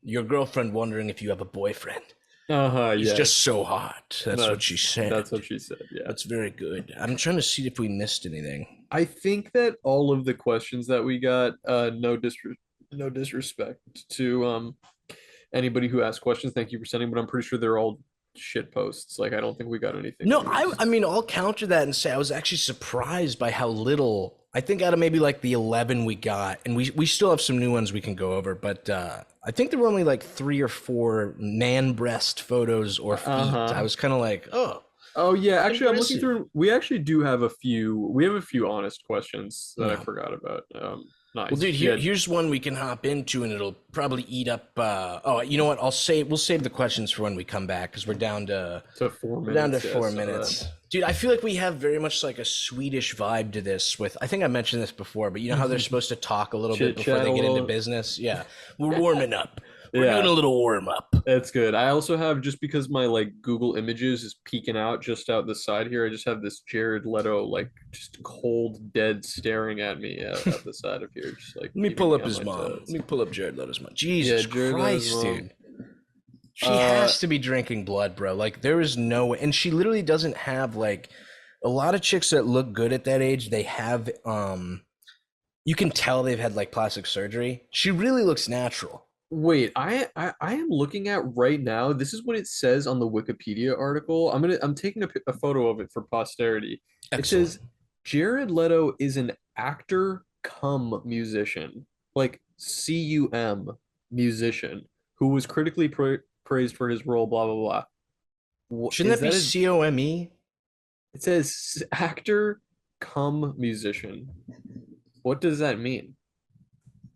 your girlfriend wondering if you have a boyfriend. He's Yeah. just so hot. That's what she said. That's what she said. Yeah. That's very good. I'm trying to see if we missed anything. I think that all of the questions that we got, no disrespect to anybody who asked questions. Thank you for sending, but I'm pretty sure they're all shit posts. Like I don't think we got anything. No, that was- I mean, I'll counter that and say I was actually surprised by how little. I think out of maybe like the 11 we got, and we still have some new ones we can go over, but I think there were only like 3 or 4 man breast photos or feet. I was kind of like, oh. Oh yeah, actually I'm looking Impressive. through. We actually do have a few. We have a few honest questions that I Yeah. forgot about. Nice. Well, dude, Yeah, here's one we can hop into, and it'll probably eat up. Oh, you know what? We'll save the questions for when we come back because we're down to to 4 minutes. down to yeah, 4 so minutes. Dude, I feel like we have very much like a Swedish vibe to this. I think I mentioned this before, but you know how they're supposed to talk a little bit before Chit-chat they a get into little. business. Yeah, we're warming up. We're Yeah. doing a little warm up. That's good. I also have, just because my like Google Images is peeking out just out the side here, I just have this Jared Leto like just cold dead staring at me at the side of here. Just like Let me keeping pull me up on his my mom. toes. Let me pull up Jared Leto's mom. Jesus Jared Leto's Christ, mom. dude. She has to be drinking blood, bro. Like there is no way, and she literally doesn't have like a lot of chicks that look good at that age. They have you can tell they've had like plastic surgery. She really looks natural. Wait, I am looking at right now. This is what it says on the Wikipedia article. I'm taking a photo of it for posterity. It says Jared Leto is an actor cum musician, like cum musician, who was critically praised for his role. Blah blah blah. Shouldn't that be COME? It says actor cum musician. What does that mean?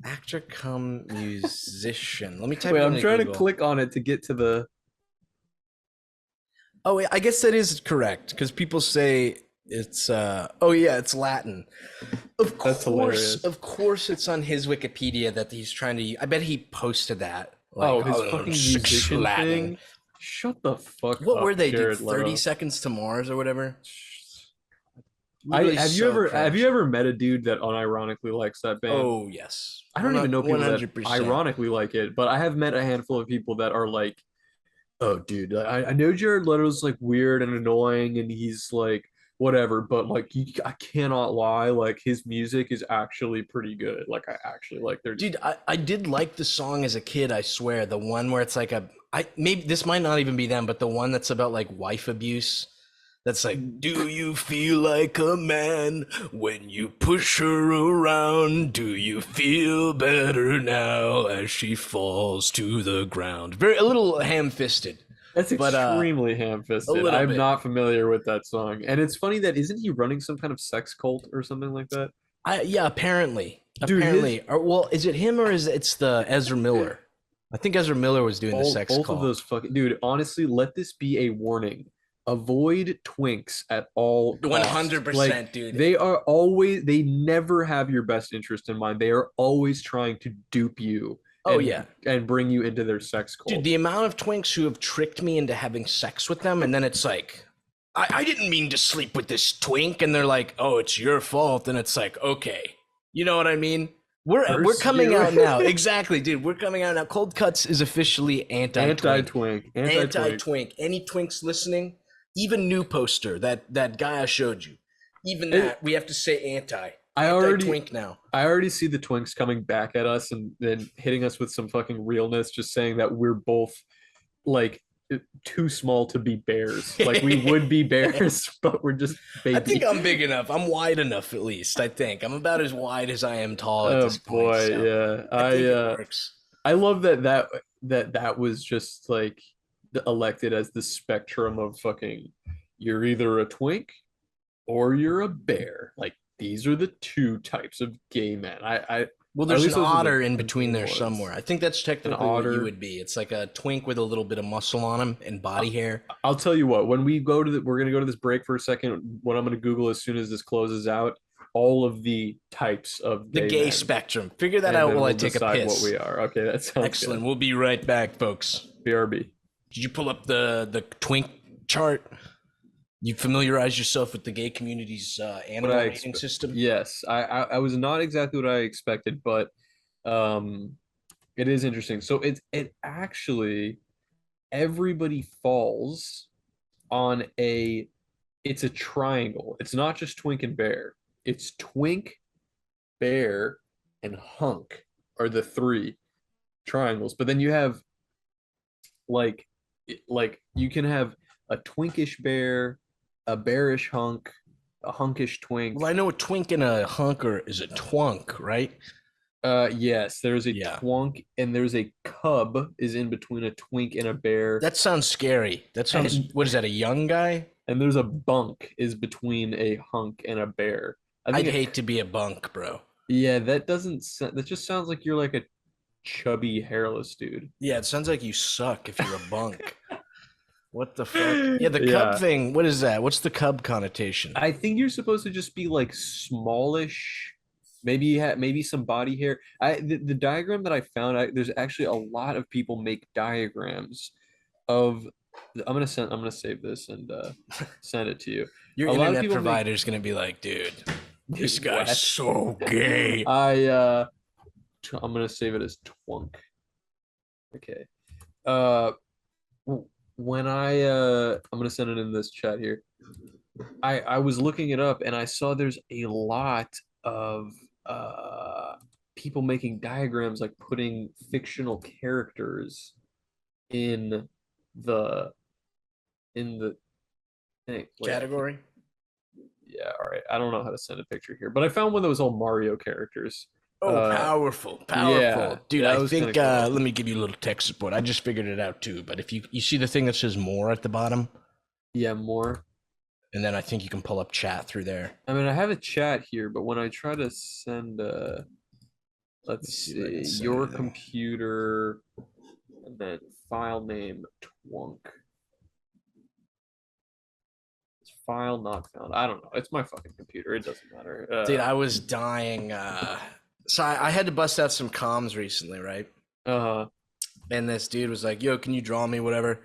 Actor cum musician. Let me type Wait, it I'm into trying to Google. click on it to get to the. Oh, wait, I guess that is correct because people say it's oh yeah, it's Latin. That's hilarious. Of course it's on his Wikipedia that he's trying to I bet he posted that. Like, Oh, his fucking musician Latin. thing. Shut the fuck up. What were they, Jared dude? 30 Leto. seconds to Mars or whatever? Have you ever met a dude that unironically likes that band? Oh yes. I don't even know people that 100%. ironically like it, but I have met a handful of people that are like, "Oh, dude, I know Jared Leto's like weird and annoying, and he's like whatever, but like I cannot lie, like his music is actually pretty good. Like I actually like their Dude, I did like the song as a kid, I swear. The one where it's like maybe this might not even be them, but the one that's about like wife abuse. That's like, do you feel like a man when you push her around? Do you feel better now as she falls to the ground? A little ham-fisted. That's But extremely a ham-fisted. little I'm bit. not familiar with that song. And it's funny that isn't he running some kind of sex cult or something like that? Yeah, apparently, Dude, his or well, is it him or is it's the Ezra Miller? I think Ezra Miller was doing the sex both of call. those fucking dude, honestly, let this be a warning. Avoid twinks at all costs. Like 100%, dude. they never have your best interest in mind. They are always trying to dupe you Oh yeah. and bring you into their sex Dude, cult. the amount of twinks who have tricked me into having sex with them, and then it's like, I didn't mean to sleep with this twink, and they're like, oh, it's your fault, and it's like, okay, you know what I mean? We're coming out now, exactly, dude. We're coming out now. Cold Cuts is officially Anti-twink. anti-twink. Any twinks listening, even new poster that guy I showed you, even that we have to say anti-twink now. I already see the twinks coming back at us and then hitting us with some fucking realness, just saying that we're both like too small to be bears. Like we would be bears, but we're just baby. I think I'm big enough. I'm wide enough, at least. I think I'm about as wide as I am tall at this point. Boy, so yeah. I think it works. I love that was just like elected as the spectrum of fucking. You're either a twink or you're a bear. Like these are the two types of gay men. Well, there's an otter in between there ones. somewhere. I think that's technically what you would be. It's like a twink with a little bit of muscle on him and body hair. I'll tell you what, when we're going to go to this break for a second. What I'm going to Google as soon as this closes out, all of the types of the gay men. spectrum. Figure that out while I take a piss. What we are. Okay, that sounds excellent. Good. We'll be right back, folks. BRB. Did you pull up the twink chart? You familiarize yourself with the gay community's animal rating system? Yes, I was not exactly what I expected, but it is interesting. So it actually everybody falls on it's a triangle. It's not just twink and bear. It's twink, bear, and hunk are the three triangles. But then you have like you can have a twinkish bear, a bearish hunk, a hunkish twink. Well, I know a twink and a hunker is a twunk, right? Yes, there's a twunk and there's a cub is in between a twink and a bear. That sounds scary. That sounds, what is that, a young guy? And there's a bunk is between a hunk and a bear. I'd hate to be a bunk, bro. Yeah, that just sounds like you're like a chubby, hairless dude. Yeah, it sounds like you suck if you're a bunk. What the fuck? Yeah, the cub thing, what is that? What's the cub connotation? I think you're supposed to just be like smallish. Maybe some body hair. The diagram that I found, there's actually a lot of people make diagrams of. I'm gonna save this and send it to you. Your internet provider is gonna be like, dude, this guy's so gay. I'm gonna save it as twunk. Okay. When I'm gonna send it in this chat here. I was looking it up and I saw there's a lot of people making diagrams, like putting fictional characters in the thing. Category. Yeah, all right. I don't know how to send a picture here, but I found one that was all Mario characters. Oh, powerful. Yeah, dude. I think cool. Let me give you a little tech support. I just figured it out too. But if you see the thing that says more at the bottom, yeah, more. And then I think you can pull up chat through there. I mean, I have a chat here, but when I try to send let's see, your computer and then file name twunk. It's file not found. I don't know. It's my fucking computer. It doesn't matter. Dude, I was dying. So I had to bust out some comms recently, right? And this dude was like, yo, can you draw me whatever?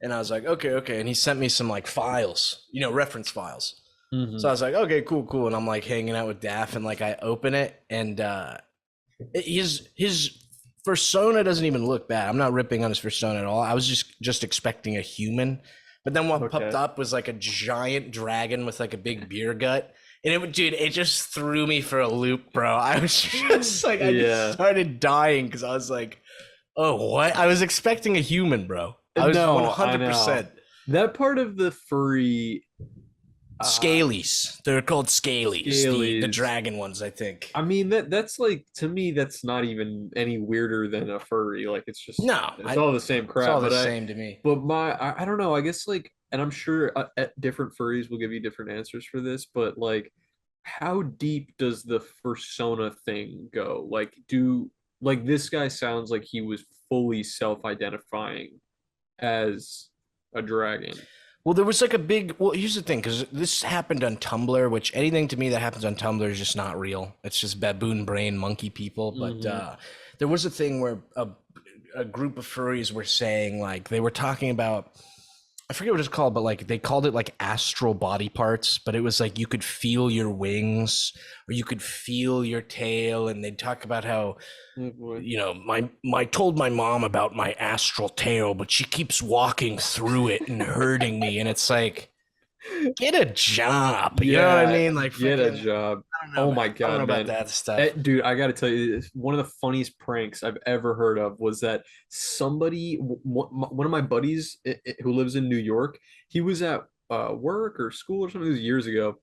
And I was like, okay. And he sent me some like files, reference files. Mm-hmm. So I was like, okay, cool. And I'm like hanging out with Daff and like I open it and his persona doesn't even look bad. I'm not ripping on his persona at all. I was just expecting a human. But then what popped up was like a giant dragon with like a big beer gut. And it just threw me for a loop, bro. I was just like, I just started dying because I was like, oh, what? I was expecting a human, bro. I was 100%. That part of the furry, Scalies. They're called scalies. The Scalies. dragon ones, I think. I mean that's like to me that's not even any weirder than a furry. Like No, it's all the same it's all crap. the same to me. But I don't know. I guess like, and I'm sure different furries will give you different answers for this. But like, how deep does the fursona thing go? Like this guy sounds like he was fully self-identifying as a dragon. Well, there was like a big. Well, here's the thing, because this happened on Tumblr, which anything to me that happens on Tumblr is just not real. It's just baboon brain monkey people. But there was a thing where a group of furries were saying, like, they were talking about, I forget what it's called, but like they called it like astral body parts, but it was like you could feel your wings or you could feel your tail, and they'd talk about how, you know, my told my mom about my astral tail, but she keeps walking through it and hurting me, and it's like, get a job. You know what I mean? Like, get a freaking, job. I don't know, Oh my man. I don't God, know man. about that stuff. Dude, I gotta tell you, one of the funniest pranks I've ever heard of was that one of my buddies who lives in New York, he was at work or school or something, it was years ago,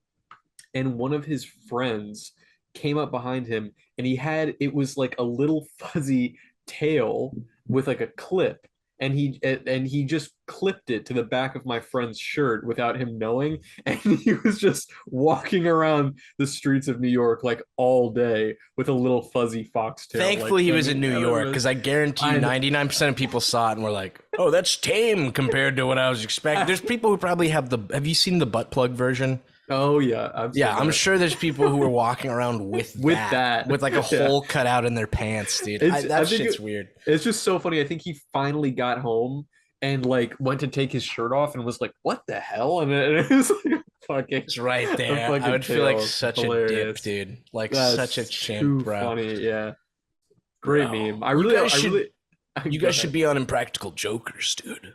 and one of his friends came up behind him, and it was like a little fuzzy tail with like a clip, and he just clipped it to the back of my friend's shirt without him knowing, and he was just walking around the streets of New York like all day with a little fuzzy foxtail. Thankfully, like, he was in New York, because I guarantee you 99% of people saw it and were like, oh, that's tame compared to what I was expecting. There's people who probably have you seen the butt plug version? Oh yeah, Yeah, I'm sure there's people who are walking around with that with like a hole cut out in their pants, dude. That shit's weird. It's just so funny. I think he finally got home and like went to take his shirt off and was like, "What the hell?" And it was like fucking. It's right there. I would feel like such a dip, dude. Like such a chimp, bro. Funny, yeah. Great meme. You guys should be on Impractical Jokers, dude.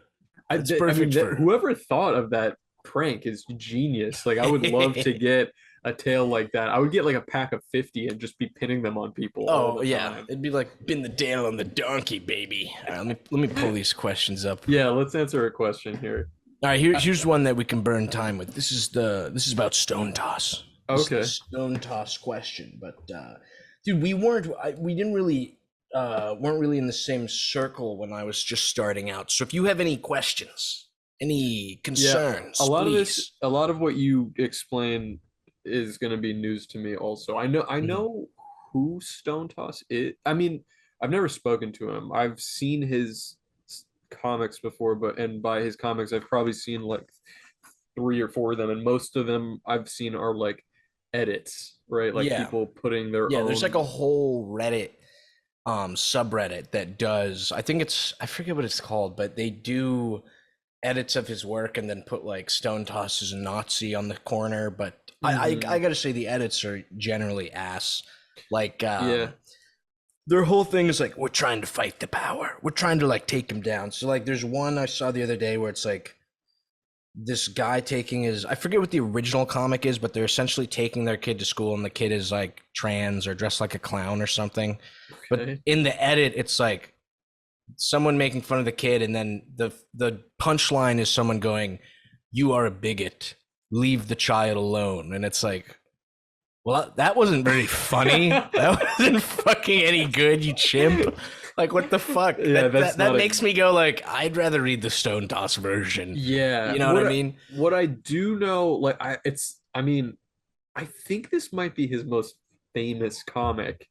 It's perfect. Whoever thought of that prank is genius. Like, I would love to get a tail like that. I would get like a pack of 50 and just be pinning them on people. Oh yeah, it'd be like pin the tail on the donkey, baby. Let me pull these questions up. Yeah, let's answer a question here. All right, here's one that we can burn time with. This is about StoneToss. Okay. StoneToss question, but dude, we weren't really in the same circle when I was just starting out. So if you have any questions, any concerns, a lot please. a lot of what you explain is going to be news to me also. I know who StoneToss is. I mean, I've never spoken to him. I've seen his comics before, and by his comics I've probably seen like 3 or 4 of them, and most of them I've seen are like edits, right? Like people putting their own. There's like a whole Reddit subreddit that does, I forget what it's called, but they do edits of his work and then put like StoneToss as a Nazi on the corner. But I gotta say, the edits are generally ass. Like their whole thing is like, we're trying to fight the power, we're trying to like take him down. So like there's one I saw the other day where it's like this guy taking I forget what the original comic is, but they're essentially taking their kid to school, and the kid is like trans or dressed like a clown or something. Okay. But in the edit, it's like someone making fun of the kid, and then the punchline is someone going, "You are a bigot, leave the child alone." And it's like, well, that wasn't very funny. That wasn't fucking any good, you chimp. Like, what the fuck? Yeah, that makes me go like, I'd rather read the StoneToss version. Yeah, you know what I mean? What I do know, like, I think this might be his most famous comic,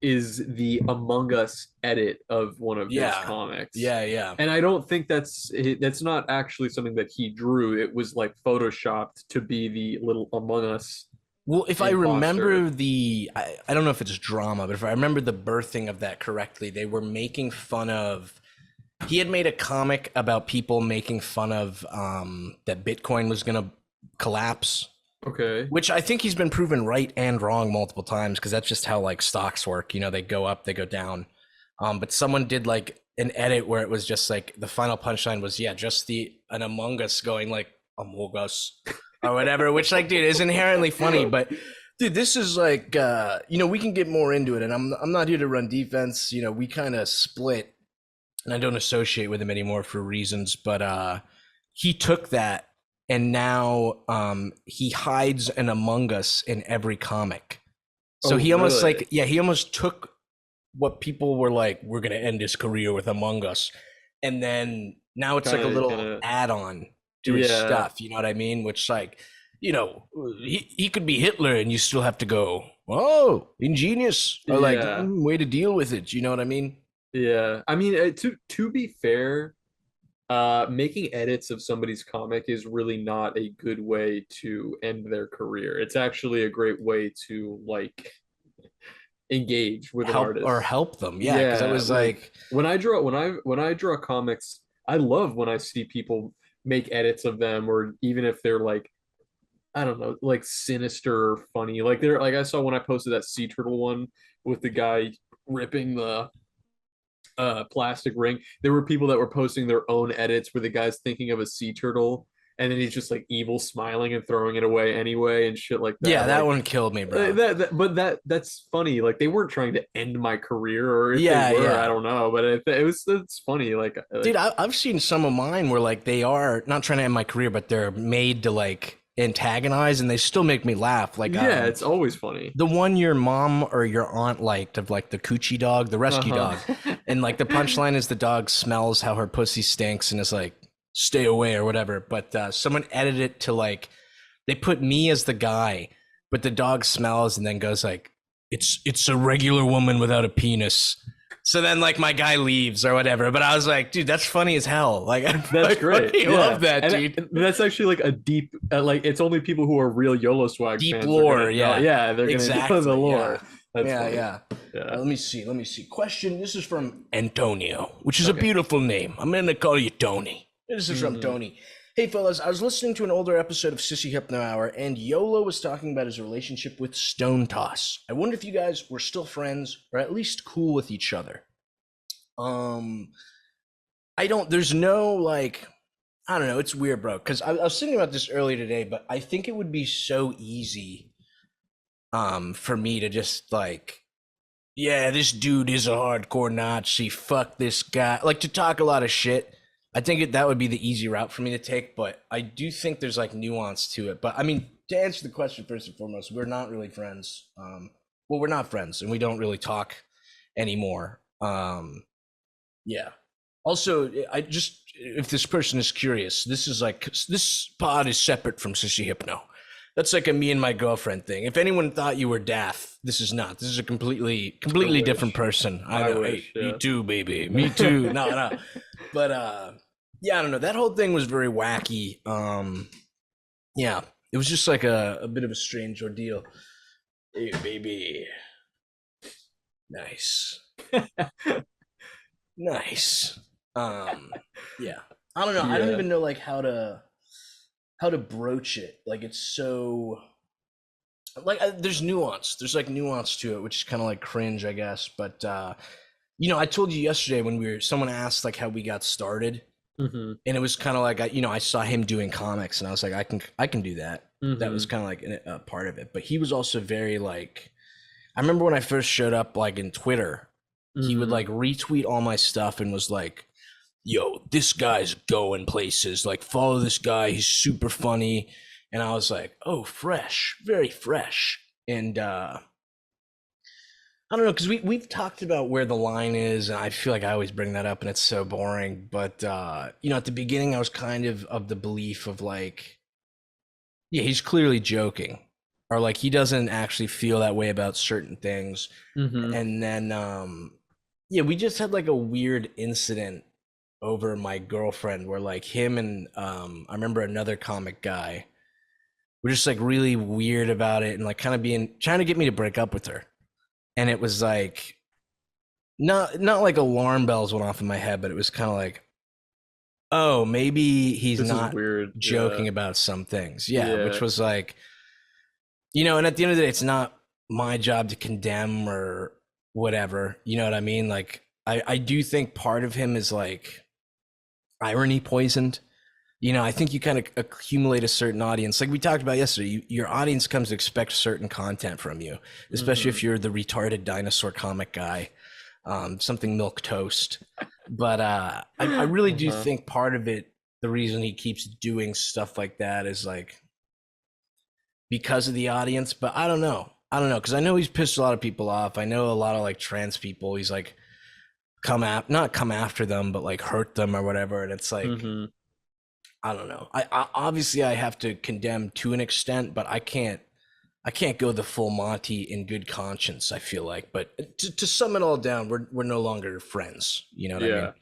is the Among Us edit of one of his comics. Yeah. And I don't think that's not actually something that he drew. It was like photoshopped to be the little Among Us. Well, if I remember I don't know if it's drama, but if I remember the birthing of that correctly, they were making fun of, he had made a comic about people making fun of that Bitcoin was going to collapse. Okay. Which I think he's been proven right and wrong multiple times, because that's just how like stocks work. You know, they go up, they go down. But someone did like an edit where it was just like the final punchline was, just an Among Us going like Among Us or whatever, which like, dude, is inherently funny. But dude, this is like, we can get more into it, and I'm not here to run defense. You know, we kind of split, and I don't associate with him anymore for reasons, but he took that and now he hides an Among Us in every comic. So Oh, he almost really? like, yeah, he almost took what people were like, we're gonna end his career with Among Us, and then now it's like a Kind little of, add-on to his yeah, stuff. You know what I mean? Which like, you know, he could be Hitler, and you still have to go, oh, ingenious, or like yeah, way to deal with it. You know what I mean? yeah. I mean, to be fair, making edits of somebody's comic is really not a good way to end their career. It's actually a great way to like engage with an artist. Help them, yeah. Because I Yeah, was like like, when I draw comics, I love when I see people make edits of them, or even if they're like, I don't know, like sinister or funny. Like they're like I saw when I posted that sea turtle one with the guy ripping the plastic ring. There were people that were posting their own edits where the guy's thinking of a sea turtle and then he's just like evil smiling and throwing it away anyway and shit like yeah, that. that Like one killed me, bro. that's funny. Like they weren't trying to end my career, or if they Yeah, were, I yeah. don't know. But it's funny. Dude, I've seen some of mine where like they are not trying to end my career, but they're made to like antagonize, and they still make me laugh. Like yeah, it's always funny. the one your mom or your aunt liked of like the coochie dog, the rescue dog, Uh-huh. and like the punchline is the dog smells how her pussy stinks and is like stay away or whatever. But someone edited it to like they put me as the guy, but the dog smells and then goes like it's a regular woman without a penis. So then like my guy leaves or whatever. But I was like, dude, that's funny as hell. Like That's great. I Yeah. love that, And dude. that's actually like a deep, like it's only people who are real YOLO swag Deep fans are lore, gonna yeah. know. Yeah, they're gonna know Exactly. the lore. Yeah. That's Yeah, funny. yeah. Yeah. Let me see. Let me see. Question. This is from Antonio, which is a Okay. beautiful name. I'm going to call you Tony. This is from Mhm. Tony. Hey, fellas, I was listening to an older episode of Sissy Hypno Hour, and YOLO was talking about his relationship with StoneToss. I wonder if you guys were still friends or at least cool with each other. I don't, there's no like, I don't know. It's weird, bro. Because I was thinking about this earlier today, but I think it would be so easy for me to just like, yeah, this dude is a hardcore Nazi. Fuck this guy. Like to talk a lot of shit. I think that would be the easy route for me to take, but I do think there's like nuance to it. But I mean, to answer the question first and foremost, we're not really friends. Well, we're not friends, and we don't really talk anymore. Yeah. Also, I just if this person is curious, this is like this pod is separate from Sissy Hypno. That's like a me and my girlfriend thing. If anyone thought you were Daff, this is not. This is a completely wish. different person. I I know. wish, Hey, yeah. me too, baby. Me too. No, no. But yeah, I don't know. That whole thing was very wacky. Yeah, it was just like a bit of a strange ordeal. Hey, baby. Nice. Nice. Yeah. I don't know. I don't Yeah. even know like how to broach it. Like it's so like there's nuance. There's like nuance to it, which is kind of like cringe, I guess. But you know, I told you yesterday when someone asked like how we got started, Mm-hmm. and it was kind of like I saw him doing comics, and I was like, I can do that. That was Mm-hmm. kind of like a part of it. But he was also very like, I remember when I first showed up like in Twitter, he would Mm-hmm. like retweet all my stuff and was like, yo, this guy's going places. Like, follow this guy. He's super funny. And I was like, oh, fresh, very fresh. And I don't know, because we've talked about where the line is, and I feel like I always bring that up, and it's so boring. But you know, at the beginning, I was kind of the belief of like, yeah, he's clearly joking, or like he doesn't actually feel that way about certain things. Mm-hmm. And then yeah, we just had like a weird incident over my girlfriend where like him and I remember another comic guy were just like really weird about it and like kind of trying to get me to break up with her. And it was like not like alarm bells went off in my head, but it was kind of like, oh, maybe he's This is not weird. joking Yeah. about some things. Yeah, Yeah. which was like, you know, and at the end of the day, it's not my job to condemn or whatever. You know what I mean? Like, I do think part of him is like irony poisoned. You know, I think you kind of accumulate a certain audience. Like we talked about yesterday, your audience comes to expect certain content from you, especially if you're the retarded dinosaur comic guy, something milk toast. But I really do Uh-huh. think part of it, the reason he keeps doing stuff like that is like because of the audience. But I don't know. Because I know he's pissed a lot of people off. I know a lot of like trans people. He's like not come after them, but like hurt them or whatever. And it's like, I don't know. I obviously I have to condemn to an extent, but I can't go the full Monty in good conscience, I feel like. But to sum it all down, we're no longer friends. You know what I mean?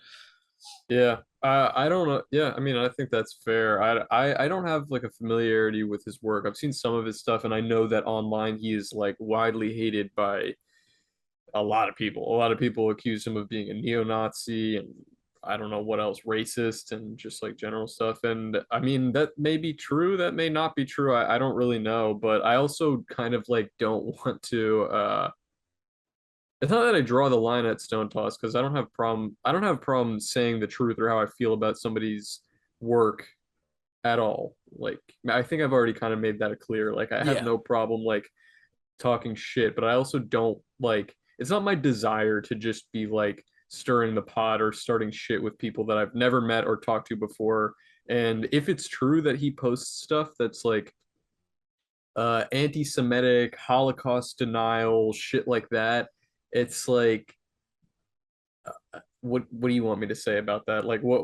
Yeah. I don't know. Yeah, I mean, I think that's fair. I don't have like a familiarity with his work. I've seen some of his stuff, and I know that online he is like widely hated by a lot of people. A lot of people accuse him of being a neo-Nazi and I don't know what else, racist and just like general stuff. And I mean, that may be true, that may not be true. I don't really know, but I also kind of like don't want to it's not that I draw the line at StoneToss because I don't have problem saying the truth or how I feel about somebody's work at all. Like I think I've already kind of made that clear. Like I have no problem like talking shit, but I also don't like it's not my desire to just be like stirring the pot or starting shit with people that I've never met or talked to before. And if it's true that he posts stuff that's like anti-Semitic, Holocaust denial, shit like that, it's like what do you want me to say about that? Like what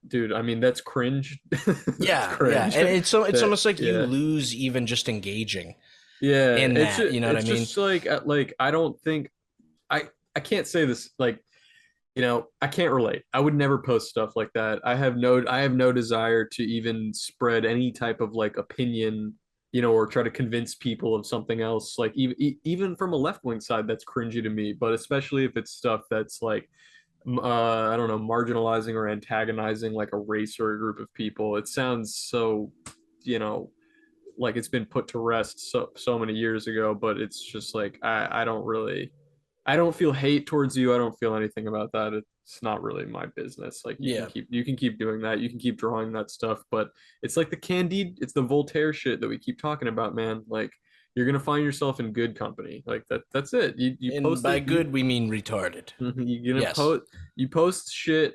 dude, I mean that's cringe. That's cringe. And it's almost like you lose even just engaging. Yeah, in that, you know what I mean? It's just like I don't think I can't say this like I can't relate. I would never post stuff like that. I have no desire to even spread any type of like opinion, or try to convince people of something else. Like even from a left-wing side, that's cringy to me. But especially if it's stuff that's like, I don't know, marginalizing or antagonizing like a race or a group of people. It sounds so, like it's been put to rest so many years ago. But it's just like I don't feel hate towards you. I don't feel anything about that. It's not really my business. Like you can keep doing that. You can keep drawing that stuff, but it's like it's the Voltaire shit that we keep talking about, man. Like you're gonna find yourself in good company. Like that's it. You and post by good we mean retarded. You post shit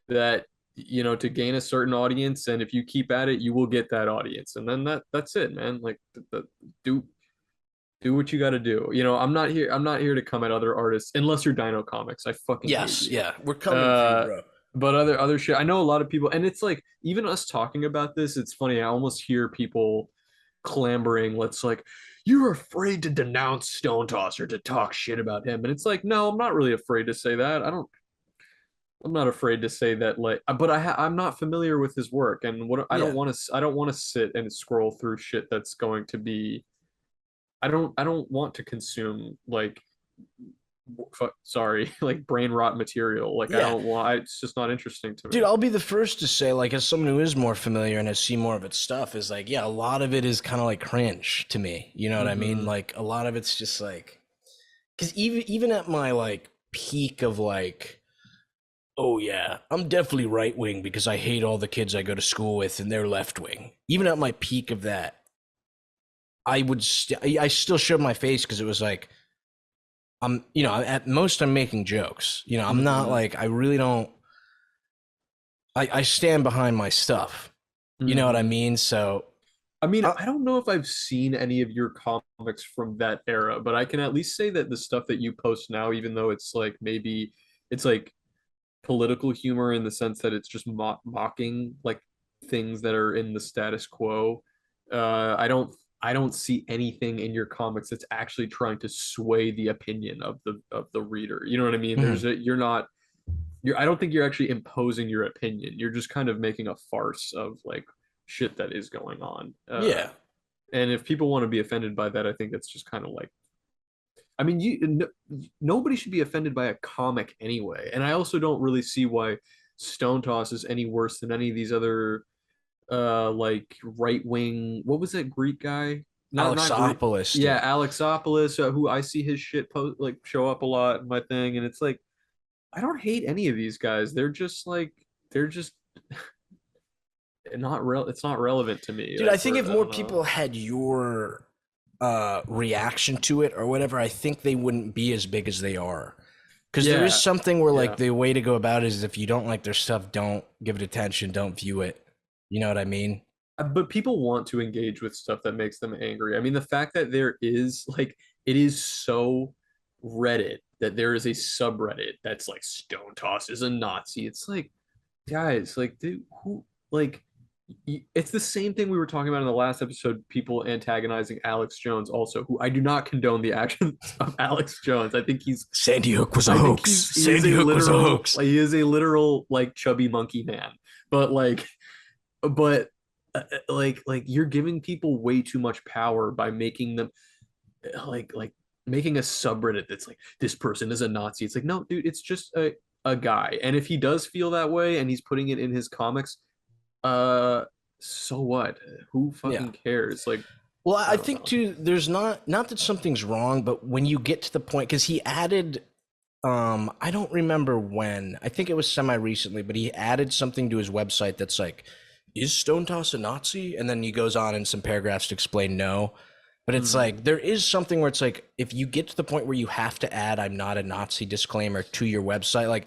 that to gain a certain audience, and if you keep at it, you will get that audience, and then that's it, man. Like do what you got to do. I'm not here to come at other artists unless you're Dino Comics. I fucking hate you. Yeah, we're coming for you, bro. But other shit, I know a lot of people, and it's like even us talking about this, it's funny. I almost hear people clambering, let's like, you're afraid to denounce StoneToss or to talk shit about him, and it's like, no, I'm not really afraid to say that. I'm not afraid to say that, like, but I'm not familiar with his work, and I don't want to sit and scroll through shit that's going to be. I don't want to consume like like brain rot material. Like I don't want. It's just not interesting to me. Dude, I'll be the first to say, like, as someone who is more familiar and has seen more of its stuff, is like, a lot of it is kind of like cringe to me. You know what I mean? Like a lot of it's just like, because even at my like peak of like, oh yeah, I'm definitely right wing because I hate all the kids I go to school with and they're left wing. Even at my peak of that, I still showed my face because it was like, at most I'm making jokes. I'm not like, I really don't, I stand behind my stuff. You know what I mean? So, I mean, I don't know if I've seen any of your comics from that era, but I can at least say that the stuff that you post now, even though it's like, maybe it's like political humor in the sense that it's just mocking like things that are in the status quo. I don't see anything in your comics that's actually trying to sway the opinion of the reader. You know what I mean? I don't think you're actually imposing your opinion. You're just kind of making a farce of like shit that is going on. And if people want to be offended by that, I think that's just kind of like, I mean, nobody should be offended by a comic anyway. And I also don't really see why StoneToss is any worse than any of these other like right wing. What was that Greek guy? Alexopoulos. Yeah, Alexopoulos, who I see his shit show up a lot in my thing, and it's like I don't hate any of these guys. They're just not real. It's not relevant to me. Dude, I think if more people had your reaction to it or whatever, I think they wouldn't be as big as they are. Because there is Yeah, something where like yeah. the way to go about it is if you don't like their stuff, don't give it attention, don't view it. You know what I mean? But people want to engage with stuff that makes them angry. I mean, the fact that there is like it is so Reddit that there is a subreddit that's like Stone Toss is a Nazi. It's like, guys, like, dude, who, like, it's the same thing we were talking about in the last episode. People antagonizing Alex Jones, also, who I do not condone the actions of Alex Jones. I think he's, Sandy Hook was a I think hoax. he is Sandy a Hook was a literal, hoax. like, he is a literal like chubby monkey man. But but like you're giving people way too much power by making them like making a subreddit that's like this person is a Nazi. It's like, no, dude, it's just a guy. And if he does feel that way and he's putting it in his comics, uh so what? Who Yeah. fucking cares? Like, Well, I I don't think know. too, there's not that something's wrong, but when you get to the point, because he added, I don't remember when, I think it was semi recently, but he added something to his website that's like, is StoneToss a Nazi? And then he goes on in some paragraphs to explain no. But it's Hmm. like, there is something where it's like, if you get to the point where you have to add, I'm not a Nazi disclaimer to your website, like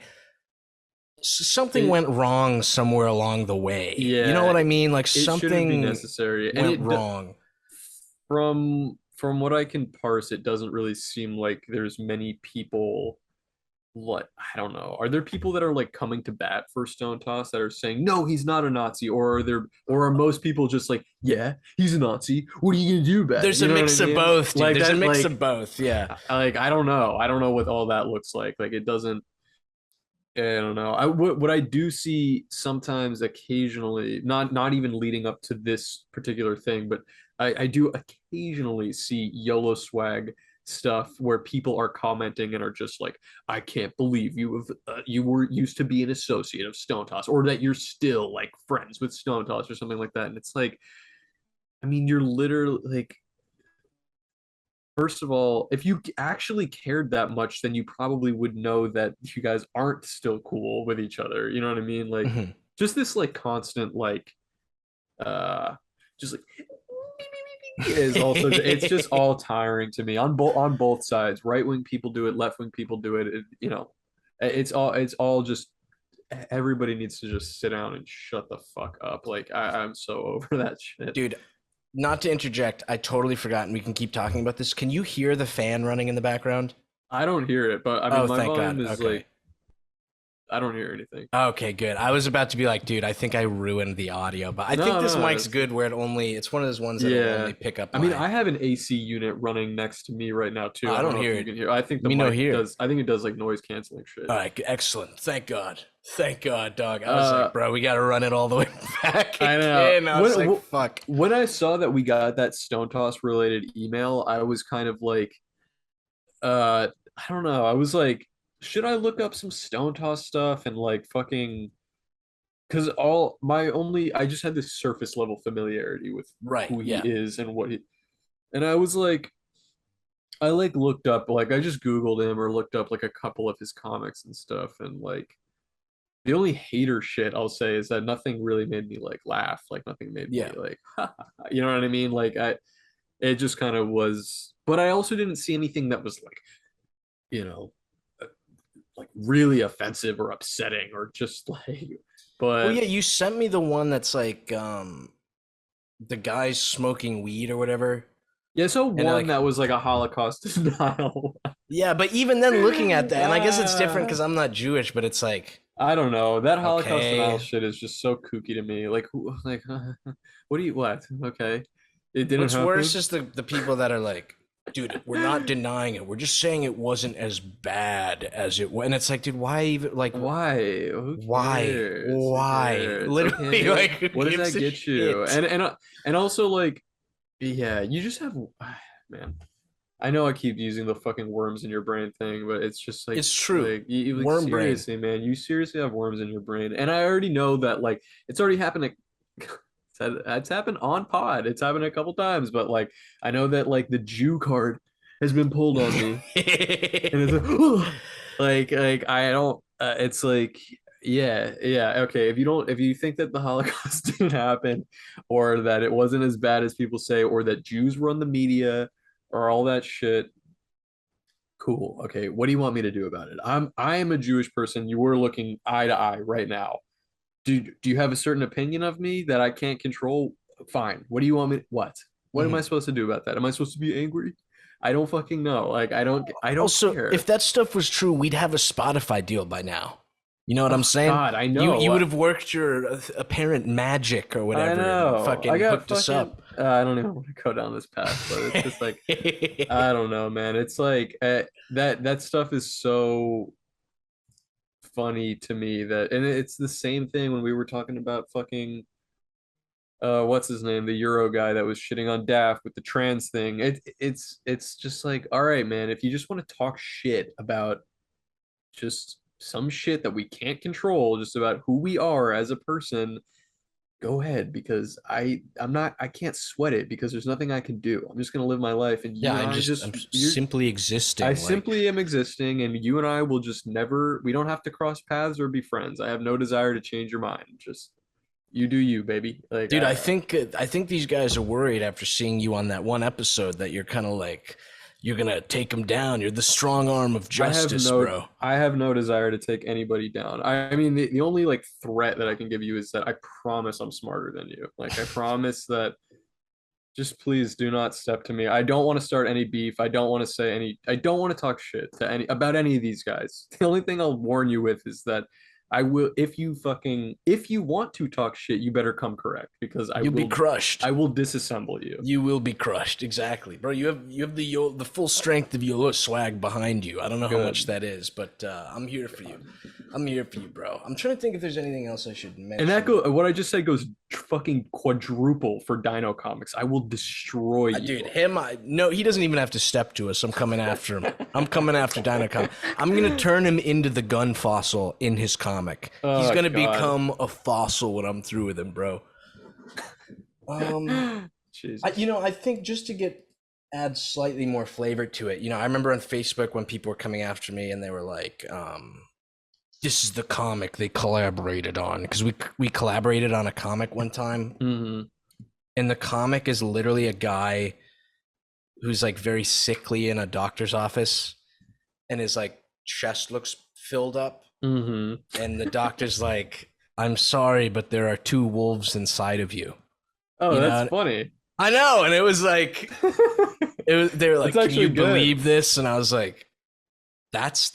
something It went wrong somewhere along the way. You know Yeah, what I mean? Like it shouldn't be something necessary. And went wrong. from what I can parse, it doesn't really seem like there's many people. What, I don't know. Are there people that are like coming to bat for Stone Toss that are saying no, he's not a Nazi, or are there, or are most people just like, yeah, he's a Nazi. What are you gonna do about it? There's You a know what I mix of mean? both, dude. Like There's a that, mix of both. Yeah. like I don't know. I don't know what all that looks like. Like it doesn't. I don't know. What I do see sometimes, occasionally, not even leading up to this particular thing, but I do occasionally see YOLO swag stuff where people are commenting and are just like, I can't believe you were used to be an associate of Stone Toss, or that you're still like friends with Stone Toss or something like that. And it's like, I mean, you're literally like, first of all, if you actually cared that much, then you probably would know that you guys aren't still cool with each other. You know what I mean? Like, Mhm. just this like constant like uh just like is also, it's just all tiring to me on both sides. Right wing people do it, left wing people do it. You know, it's all just, everybody needs to just sit down and shut the fuck up. Like I'm so over that shit. Dude, not to interject, I totally forgot, and we can keep talking about this. Can you hear the fan running in the background? I don't hear it, but I mean Oh, my thank volume God. is like, Okay. I don't hear anything. Okay, good. I was about to be like, dude, I think I ruined the audio, but I think No, this no, mic's good where it's one of those ones that'll yeah. only pick up I mean, my. I have an AC unit running next to me right now too. I I don't don't know if hear you it. can hear. I think the Me no mic here. does. I think it does like noise canceling shit. All right, excellent. Thank God. Thank God, dog. I was Uh, like, bro, we got to run it all the way back I know. again. I was like, fuck. When I saw that we got that Stone Toss related email, I was kind of like, I don't know. I was like, should I look up some Stone Toss stuff and like fucking, because all my only, I just had this surface level familiarity with Right. who he Yeah. is and what he, and I was like, I like looked up, like I just Googled him or looked up like a couple of his comics and stuff, and like the only hater shit I'll say is that nothing really made me like laugh, like nothing made me Yeah. like, you know what I mean? Like it just kind of was, but I also didn't see anything that was like, you know, uh, like really offensive or upsetting or just like, Well, but yeah, you sent me the one that's like the guy's smoking weed or whatever. yeah, so And one like that was like a Holocaust denial. yeah, but even then looking at that, and I guess it's different Ah. because I'm not Jewish, but it's like, I don't know. That Holocaust denial okay. shit is just so kooky to me. Like, who, like, what do you, what? Okay. It didn't What's worse happen. is the people that are like, dude, we're not denying it. We're just saying it wasn't as bad as it was. And it's like, dude, why even like Why? Who why? cares? Who Why? cares? Literally, Okay. like, who What does gives that a get you? shit? And also like, yeah, you just have, man. I know I keep using the fucking worms in your brain thing, but it's just It's true. like Worm brain. seriously, man, you seriously have worms in your brain. And I already know that like it's already happened. It's happened on pod. It's happened a couple times, but like I know that like the Jew card has been pulled on me, and it's like I don't. It's like, yeah, okay. If you think that the Holocaust didn't happen, or that it wasn't as bad as people say, or that Jews run the media, or all that shit, Cool. Okay, what do you want me to do about it? I am a Jewish person. You were looking eye to eye right now. Do you have a certain opinion of me that I can't control? Fine. What do you want me What am I Mhm. supposed to do about that? Am I supposed to be angry? I don't fucking know. Like I don't Also, care. if that stuff was true, we'd have a Spotify deal by now. You know what I'm Oh saying? God, I You know. would have worked your apparent magic or I whatever and know. I fucking got hooked us fucking. up. I don't even want to go down this path, but it's just like I don't know, man. It's like that stuff is so funny to me that, and it's the same thing when we were talking about fucking what's his name, the Euro guy that was shitting on Daft with the trans thing. It's just like, all right, man, if you just want to talk shit about just some shit that we can't control, just about who we are as a person, go ahead, because I can't sweat it because there's nothing I can do. I'm just gonna live my life, and Yeah, you and I just I'm you're simply I existing. Like, simply am existing, and you and I will just never, we don't have to cross paths or be friends. I have no desire to change your mind. Just you do you, baby. Like dude, I think these guys are worried after seeing you on that one episode that you're kind of like you're gonna take them down. You're the strong arm of justice, bro. I have no desire to take anybody down. I mean the only like threat that I can give you is that I promise I'm smarter than you. Like I promise that just please do not step to me. I don't want to start any beef. I don't want to talk shit to any about any of these guys. The only thing I'll warn you with is that I will, if you want to talk shit, you better come correct, because You'll be crushed. I will disassemble you. You will be crushed, exactly, bro. You have the full strength of your swag behind you. I don't know how much Good. that is, but I'm here for you. I'm here for you, bro. I'm trying to think if there's anything else I should mention. And what I just said goes fucking quadruple for Dino Comics. I will destroy you. Dude, no, he doesn't even have to step to us. I'm coming after him. I'm coming after Dino Comic. I'm gonna turn him into the gun fossil in his comic. He's Oh gonna God. become a fossil when I'm through with him, bro. Jesus. I think just to add slightly more flavor to it, I remember on Facebook when people were coming after me and they were like, this is the comic they collaborated on, because we collaborated on a comic one time, Mhm. and the comic is literally a guy who's like very sickly in a doctor's office, and his like chest looks filled up, Mhm. and the doctor's like, I'm sorry, but there are two wolves inside of you. Oh, You that's know, funny. I know, and it was like, they were like, That's can you actually good. believe this? And I was like, that's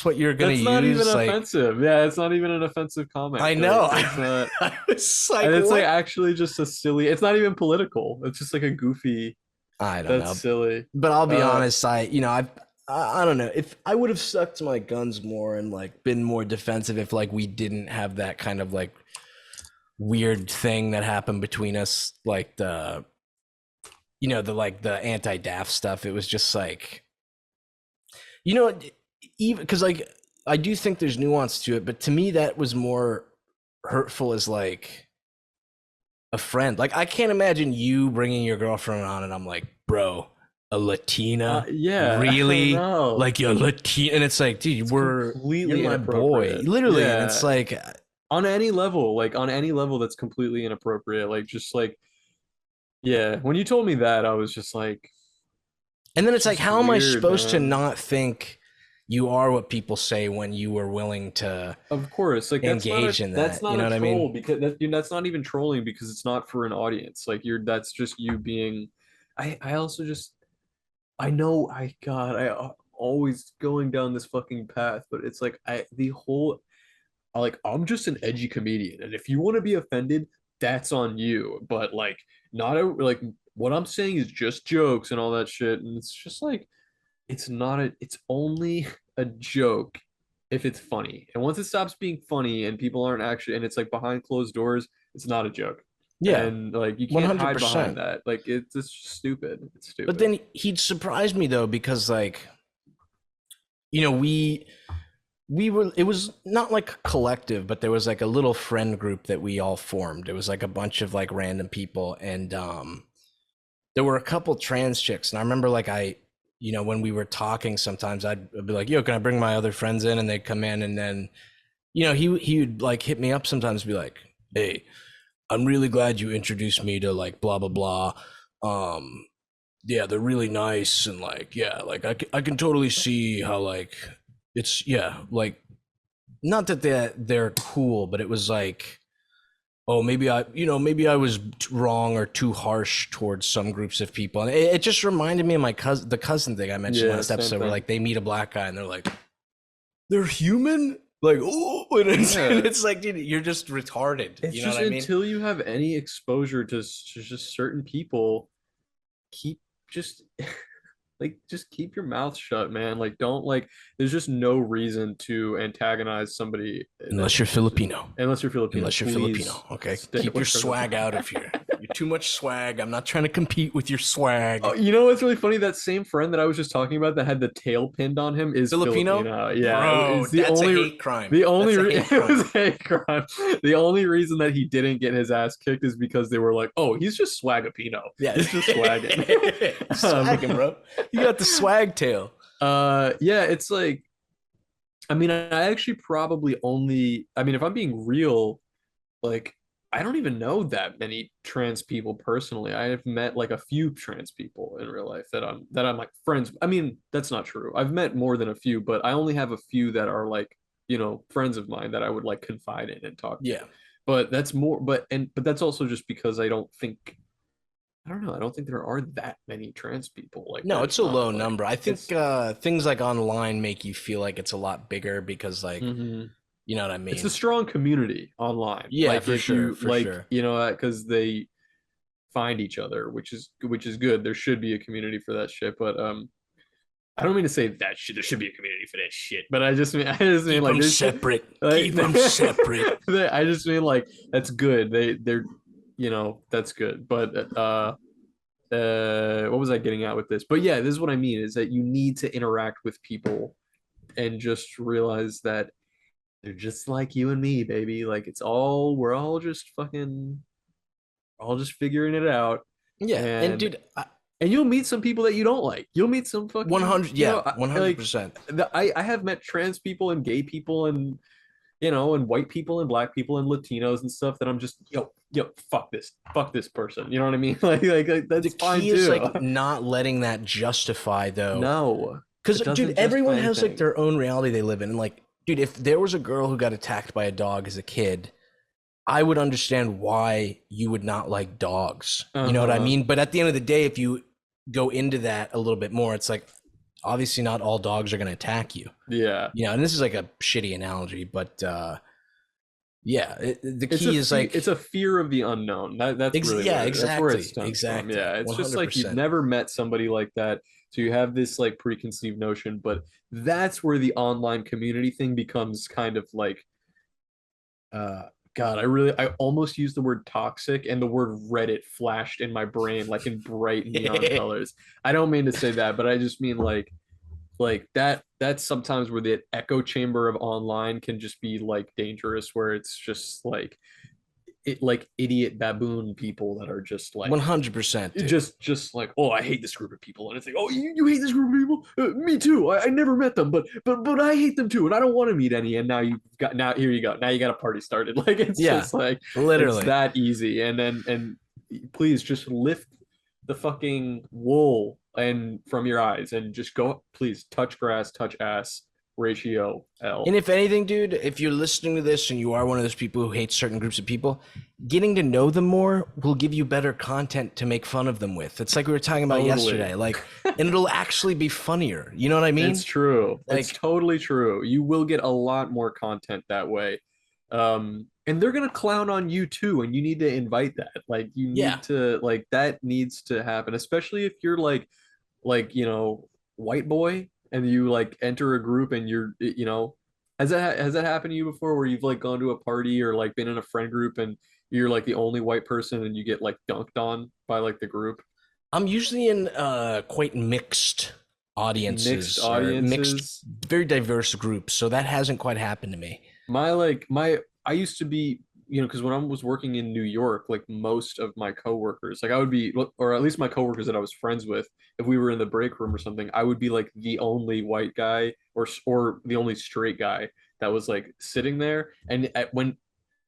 what you're gonna That's not even use. Like, offensive. Yeah, it's not even an offensive comic. I Like, know. it's not, I was like, and it's like what? actually just a silly. It's not even political. It's just like a goofy. I don't That's know, silly. but I'll be Uh, honest. I don't know if I would have stuck to my guns more and like been more defensive if like we didn't have that kind of like weird thing that happened between us, like the anti-daft stuff. It was just like, you know, even because like I do think there's nuance to it, but to me that was more hurtful as like a friend. Like I can't imagine you bringing your girlfriend on and I'm like, bro, a Latina, yeah, really? no, Like you're Latina, and it's like, dude, you're completely my boy, inappropriate. literally, and Yeah, it's like, on any level, that's completely inappropriate. Like just like, yeah, when you told me that, I was just like, and then it's it's like, just how am I weird, supposed to man. not think you are what people say when you were willing to Of course, like engage in that's that? You not know a what I troll, mean? because that's not even trolling, because it's not for an audience. Like that's just you being. I also just, I know, always going down this fucking path, but it's like I'm just an edgy comedian, and if you want to be offended, that's on you. But like not a like what I'm saying is just jokes and all that shit, and it's just like it's only a joke if it's funny. And once it stops being funny and people aren't actually, and it's like behind closed doors, it's not a joke. Yeah, And like you one can't hundred hide behind percent. that. Like it's just stupid. It's But stupid. then he'd surprise me though, because like, we were, it was not like a collective, but there was like a little friend group that we all formed. It was like a bunch of like random people, and there were a couple trans chicks, and I remember like when we were talking, sometimes I'd be like, yo, can I bring my other friends in? And they'd come in, and then he would like hit me up sometimes, be like, hey, I'm really glad you introduced me to like blah blah blah. um yeah, they're really nice and like, yeah, like I can totally see how like it's yeah, like not that they're cool, but it was like, oh, maybe maybe I was wrong or too harsh towards some groups of people. And it just reminded me of my cousin, the cousin thing I mentioned Yeah, last same episode, where thing. like they meet a black guy and they're like, they're human? Like, oh, and Yeah. it's like, dude, you're just retarded. It's You know just what I mean? until you have any exposure to just certain people, keep just like just keep your mouth shut, man. Like don't like there's just no reason to antagonize somebody that Unless you're Filipino. unless you're Filipino. Unless you're Please Filipino, okay? stay Keep away your from them. swag out of here. You're too much swag. I'm not trying to compete with your Oh, swag. you know what's really funny? That same friend that I was just talking about that had the tail pinned on him is Filipino? Filipino. Yeah, Bro, it's that's a hate crime. the only That's a hate it was crime. a hate crime. The only reason that he didn't get his ass kicked is because they were like, "Oh, he's just swagapino. Yeah. He's just swagging." Swagging, bro. You got the swag tail. Yeah, it's like I mean, I actually probably only I mean, if I'm being real, like I don't even know that many trans people personally. I have met like a few trans people in real life that I'm like friends. I mean, that's not true. I've met more than a few, but I only have a few that are like, friends of mine that I would like confide in and talk to. Yeah. But that's more but that's also just because I don't know, I don't think there are that many trans people. Like No, there's it's a not low like number. I think it's things like online make you feel like it's a lot bigger because, like, mhm. you know what I It's a mean? strong community online. Yeah, Like for if sure, you for like, sure. because they find each other, which is good. There should be a community for that shit, but I don't mean to say that shit. There should be a community for that shit, but I just mean Keep like them there's separate. like Keep them separate. I just mean like that's good. They're that's good. But what was I getting at with this? But yeah, this is what I mean is that you need to interact with people and just realize that they're just like you and me, baby. Like we're all just fucking, all just figuring it out. Yeah, and And dude, you'll meet some people that you don't like. You'll meet some fucking, 100, yeah, like 100%. I have met trans people and gay people and and white people and black people and Latinos and stuff that I'm just fuck this person. You know what I mean? Like The that's fine key is too. like not letting that justify though. No, Because, it dude, doesn't everyone justify has like anything. their own reality they live in. And like, dude, if there was a girl who got attacked by a dog as a kid, I would understand why you would not like dogs. You know what I Uh-huh. mean? But at the end of the day, if you go into that a little bit more, it's like obviously not all dogs are going to attack you. Yeah. You know, and this is like a shitty analogy, but yeah, the key is like It's a fear of the unknown. That's really yeah, what that's where it exactly, stems from. exactly, Yeah, it's just like you've 100%. never met somebody like that, so you have this like preconceived notion. But that's where the online community thing becomes kind of like, uh, God, I almost used the word toxic, and the word Reddit flashed in my brain like in bright neon colors. I don't mean to say that, but I just mean like that's sometimes where the echo chamber of online can just be like dangerous, where it's just like like idiot baboon people that are just like 100%, dude. just like, oh, I hate this group of people, and it's like, oh, you hate this group of people. Me too. I never met them, but I hate them too, and I don't want to meet any. And now here you go, now you got a party started. Like it's Yeah, just like it's literally. that easy. And please just lift the fucking wool and from your eyes and just go, please touch grass, touch ass, ratio L. And if anything, dude, if you're listening to this and you are one of those people who hates certain groups of people, getting to know them more will give you better content to make fun of them with. It's like we were talking about Totally. yesterday, like, and it'll actually be funnier. You know what I mean? It's true. It's Like, totally true. You will get a lot more content that way. And they're gonna clown on you too, and you need to invite that. Like you yeah, need to like that needs to happen, especially if you're like white boy and you like enter a group and has that happened to you before where you've like gone to a party or like been in a friend group and you're like the only white person and you get like dunked on by like the group? I'm usually in quite mixed Mixed audiences or mixed, audiences. very diverse groups. So that hasn't quite happened to me. My I used to be, because when I was working in New York, like most of my coworkers, like I would be, or at least my coworkers that I was friends with, if we were in the break room or something, I would be like the only white guy or the only straight guy that was like sitting there. And when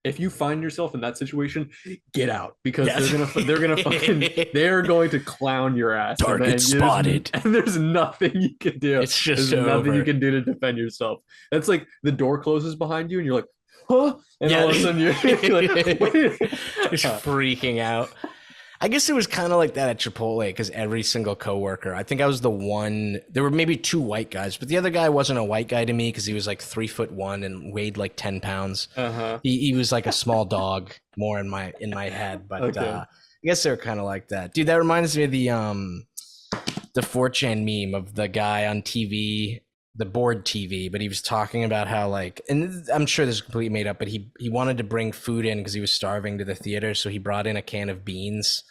if you find yourself in that situation, get out, because Yes. they're going to clown your ass. Target spotted. And there's nothing you can do. It's just There's nothing over. you can do to defend yourself. It's like the door closes behind you and you're like, huh? And all of a sudden you're like, wait. Just freaking out. I guess it was kind of like that at Chipotle, because every single coworker, I think I was the one, there were maybe 2 white guys, but the other guy wasn't a white guy to me because he was like 3'1" and weighed like 10 pounds. He was like a small dog more in my head, but Okay. I guess they were kind of like that. Dude, that reminds me of the 4chan meme of the guy on TV, the board TV, but he was talking about how like, and I'm sure this is completely made up, but he wanted to bring food in because he was starving to the theater, so he brought in a can of beans,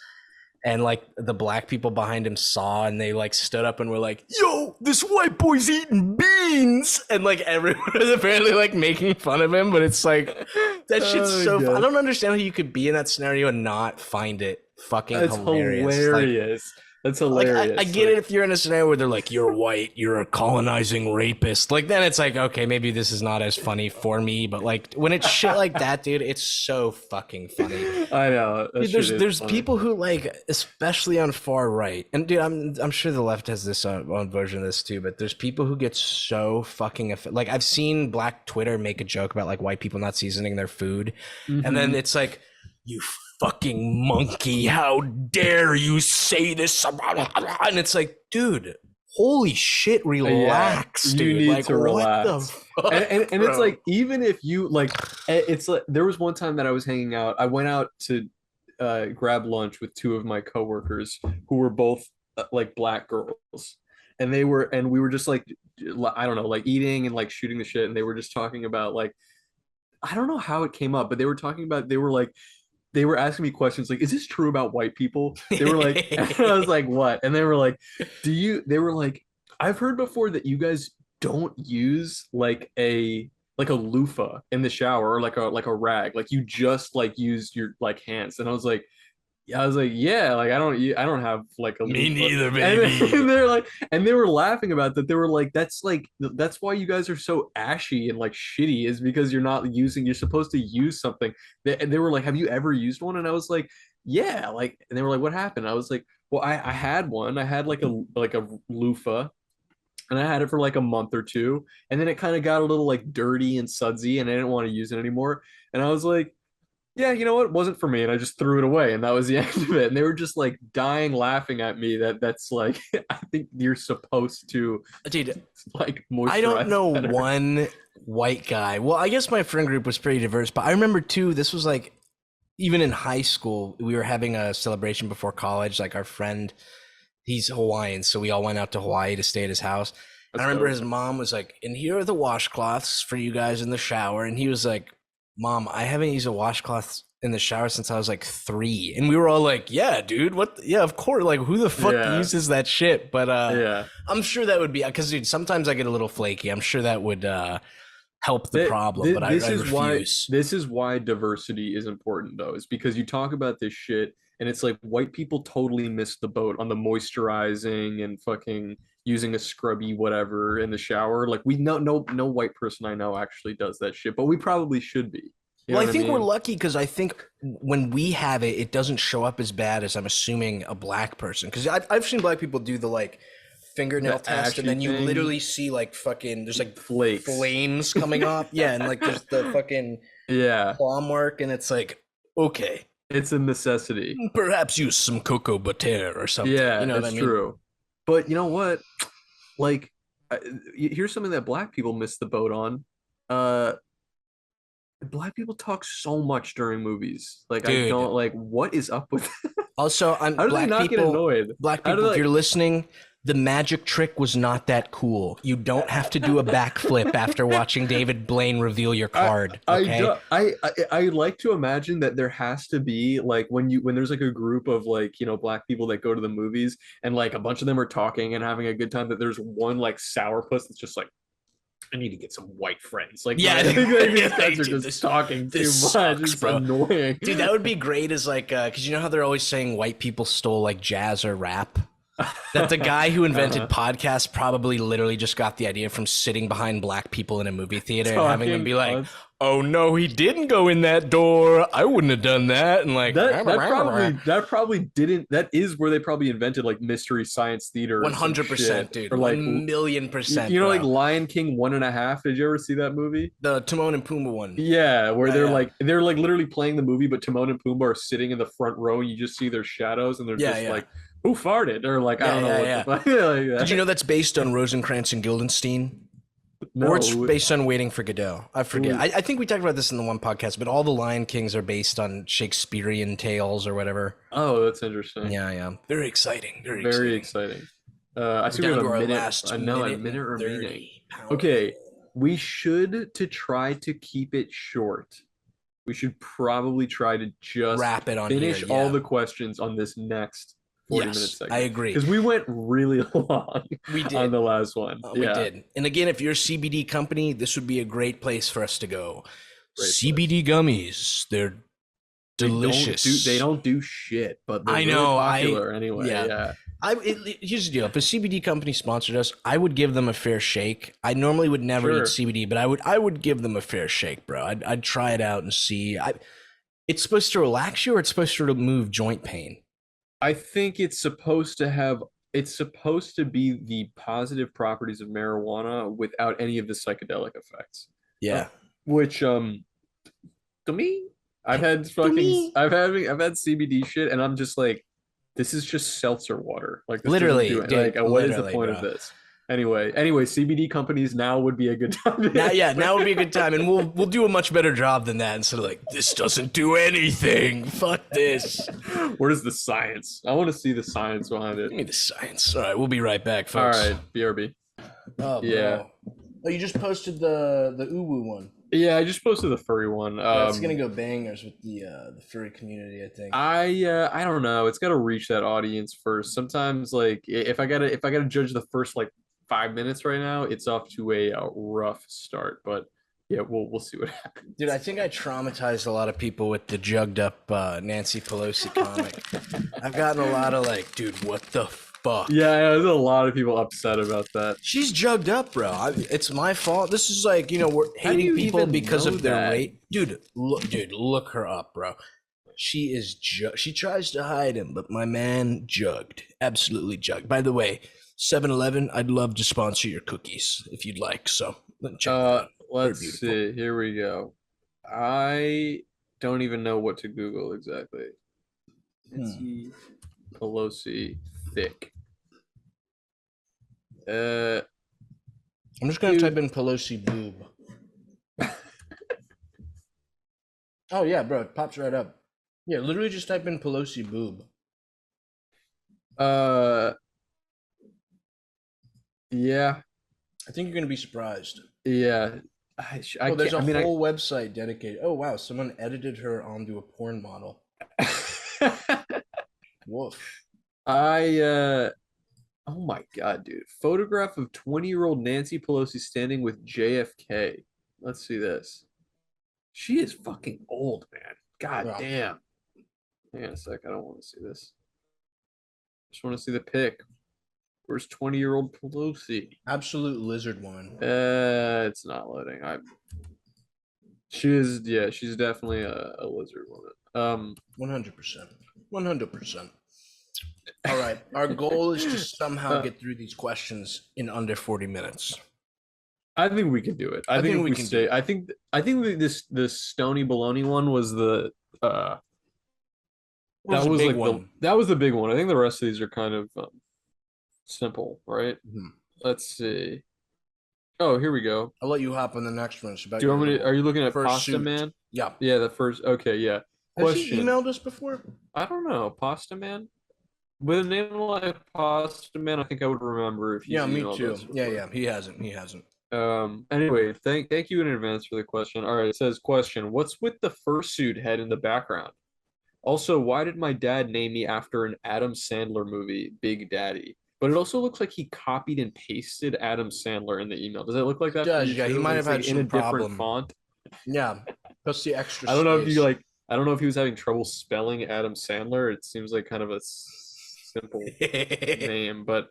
and like the black people behind him saw, and they like stood up and were like, yo, this white boy's eating beans, and like everyone was apparently like making fun of him, but it's like, that shit's so fun. I don't understand how you could be in that scenario and not find it fucking hilarious. That's hilarious. Like, I get it if you're in a scenario where they're like, you're white, you're a colonizing rapist. Like, then it's like, okay, maybe this is not as funny for me. But like, when it's shit like that, dude, it's so fucking funny. I know. Dude, there's people who like, especially on far right, and dude, I'm sure the left has this own version of this too. But there's people who get so fucking like, I've seen Black Twitter make a joke about like white people not seasoning their food, and then it's like, you fucking monkey, how dare you say this? And it's like, dude, holy shit, relax, yeah, dude. You need like, to relax. What the fuck, and it's like, even if you like, it's like, there was one time that I was hanging out. I went out to grab lunch with 2 of my coworkers who were both like black girls. And we were just like, I don't know, like eating and like shooting the shit. And they were just talking about like, I don't know how it came up, but they were talking about, they were asking me questions like, is this true about white people? They were like, and I was like, what? And they were like, they were like, I've heard before that you guys don't use like a loofah in the shower, or like a rag. Like you just like use your like hands. And I was like, yeah, like I don't have like a Me loofah. neither, baby. And they're like, and they were laughing about that. They were like, that's why you guys are so ashy and like shitty, is because you're supposed to use something. They were like, have you ever used one? And I was like, yeah, like, and they were like, what happened? I was like, well, I had one. I had like a loofah, and I had it for like a month or 2, and then it kind of got a little like dirty and sudsy, and I didn't want to use it anymore. And I was like, yeah, you know what? It wasn't for me, and I just threw it away, and that was the end of it. And they were just like dying laughing at me. That's like, I think you're supposed to, dude, like, moisturize. I don't know better. one white guy. Well, I guess my friend group was pretty diverse, but I remember too, this was like, even in high school, we were having a celebration before college. Like our friend, he's Hawaiian, so we all went out to Hawaii to stay at his house. And I remember his mom was like, and here are the washcloths for you guys in the shower. And he was like, Mom, I haven't used a washcloth in the shower since I was like 3. And we were all like, yeah, dude, what? Yeah, of course. Like, who the fuck uses that shit? But yeah, I'm sure that would be, because dude, sometimes I get a little flaky. I'm sure that would help the problem, but I refuse. This is why diversity is important, though, is because you talk about this shit, and it's like white people totally missed the boat on the moisturizing and fucking using a scrubby whatever in the shower. Like, no white person I know actually does that shit, but we probably should be. Well, I think we're lucky, because I think when we have it, it doesn't show up as bad as, I'm assuming, a black person. Because I've seen black people do the like fingernail test, and then you literally see like fucking, there's like flames coming off. Yeah, and like there's the fucking claw mark, and it's like, okay, it's a necessity. Perhaps use some cocoa butter or something. Yeah, you know that's true. But you know what? Like, here's something that black people miss the boat on. Black people talk so much during movies. Like, dude, I don't like, what is up with that? Also, how do they not get annoyed? Black people, if you're listening, the magic trick was not that cool. You don't have to do a backflip after watching David Blaine reveal your card. Okay? I like to imagine that there has to be like, when there's like a group of like, you know, black people that go to the movies, and like a bunch of them are talking and having a good time, that there's one like sourpuss that's just like, I need to get some white friends. Like, yeah, these guys are just talking too much. Sucks, it's annoying. Dude, that would be great, as like, because you know how they're always saying white people stole like jazz or rap? That the guy who invented podcasts probably literally just got the idea from sitting behind black people in a movie theater and having them be like, "Oh no, he didn't go in that door. I wouldn't have done that." And like that probably didn't. That is where they probably invented like mystery science theater. 100%, dude. Or like 1,000,000%. You know, like Lion King 1.5. Did you ever see that movie? The Timon and Pumbaa one. Yeah, where they're like literally playing the movie, but Timon and Pumbaa are sitting in the front row, and you just see their shadows, and they're just like, "Who farted?" Or like, I don't know. What the fuck. Like, did you know that's based on Rosencrantz and Guildenstern? No, or it's based on Waiting for Godot. I forget. I think we talked about this in the one podcast, but all the Lion Kings are based on Shakespearean tales or whatever. Oh, that's interesting. Yeah. Very exciting. Very exciting. I see we have a minute remaining. Okay, we should, to try to keep it short, we should probably try to just wrap it on finish here, all the questions on this next 40-minute segment. I agree. Because we went really long on the last one. We did. And again, if you're a CBD company, this would be a great place for us to go. CBD gummies. They're delicious. They don't do shit, but they're really popular anyway. Yeah. Here's the deal. If a CBD company sponsored us, I would give them a fair shake. I normally would never eat CBD, but I would give them a fair shake, bro. I'd try it out and see. It's supposed to relax you, or it's supposed to remove joint pain? I think it's supposed to be the positive properties of marijuana without any of the psychedelic effects. Yeah. Which to me, I've had CBD shit, and I'm just like, this is just seltzer water. Like, this literally, dude, like, what is the point of this? Anyway, CBD companies, now would be a good time. Now would be a good time, and we'll do a much better job than that. Instead of like, this doesn't do anything. Fuck this. Where's the science? I want to see the science behind it. Give me the science. All right, we'll be right back, folks. All right, BRB. Oh, yeah. Bro. Oh, you just posted the uwu one. Yeah, I just posted the furry one. It's gonna go bangers with the furry community, I think. I don't know. It's got to reach that audience first. Sometimes, like, if I gotta judge the first like 5 minutes right now, it's off to a rough start. But yeah, we'll see what happens. Dude, I think I traumatized a lot of people with the jugged up Nancy Pelosi comic. I've gotten a lot of like, dude, what the fuck? Yeah, there's a lot of people upset about that. She's jugged up, bro. It's my fault. This is like, we're hating people because of their weight. Dude, look her up, bro. She is she tries to hide him, but my man jugged. Absolutely jugged. By the way, 7-Eleven, I'd love to sponsor your cookies if you'd like. So let's see. Here we go. I don't even know what to Google exactly. Nancy Pelosi thick. I'm just gonna type in Pelosi boob. Oh yeah, bro, it pops right up. Yeah, literally just type in Pelosi boob. Yeah. I think you're gonna be surprised. Yeah. There's a whole website dedicated. Oh wow, someone edited her onto a porn model. Woof. Oh my god, dude. Photograph of 20-year-old Nancy Pelosi standing with JFK. Let's see this. She is fucking old, man. God damn. Hang on a sec. I don't want to see this. Just want to see the pic. Where's 20-year-old Pelosi? Absolute lizard woman. It's not loading. She's definitely a lizard woman. 100%. 100%. All right. Our goal is to somehow get through these questions in under 40 minutes. I think we can do it. I think we can stay. I think this Stony Baloney one was the that was like the big one. I think the rest of these are kind of simple, right? Mm-hmm. Let's see. Oh, here we go. I'll let you hop on the next one. Do you want me to, are you looking at Pasta Man? Yeah. Yeah, the first. Okay, yeah. Has he emailed us before? I don't know. Pasta Man? With a name like Pasta Man, I think I would remember if he's emailed me too. us before. Yeah, he hasn't. Anyway, thank you in advance for the question. All right, it says question: what's with the fursuit head in the background? Also, why did my dad name me after an Adam Sandler movie, Big Daddy? But it also looks like he copied and pasted Adam Sandler in the email. Does it look like that? It does, yeah. He might have had some different font. Yeah, that's the extra. I don't know if he was having trouble spelling Adam Sandler. It seems like kind of a simple name. But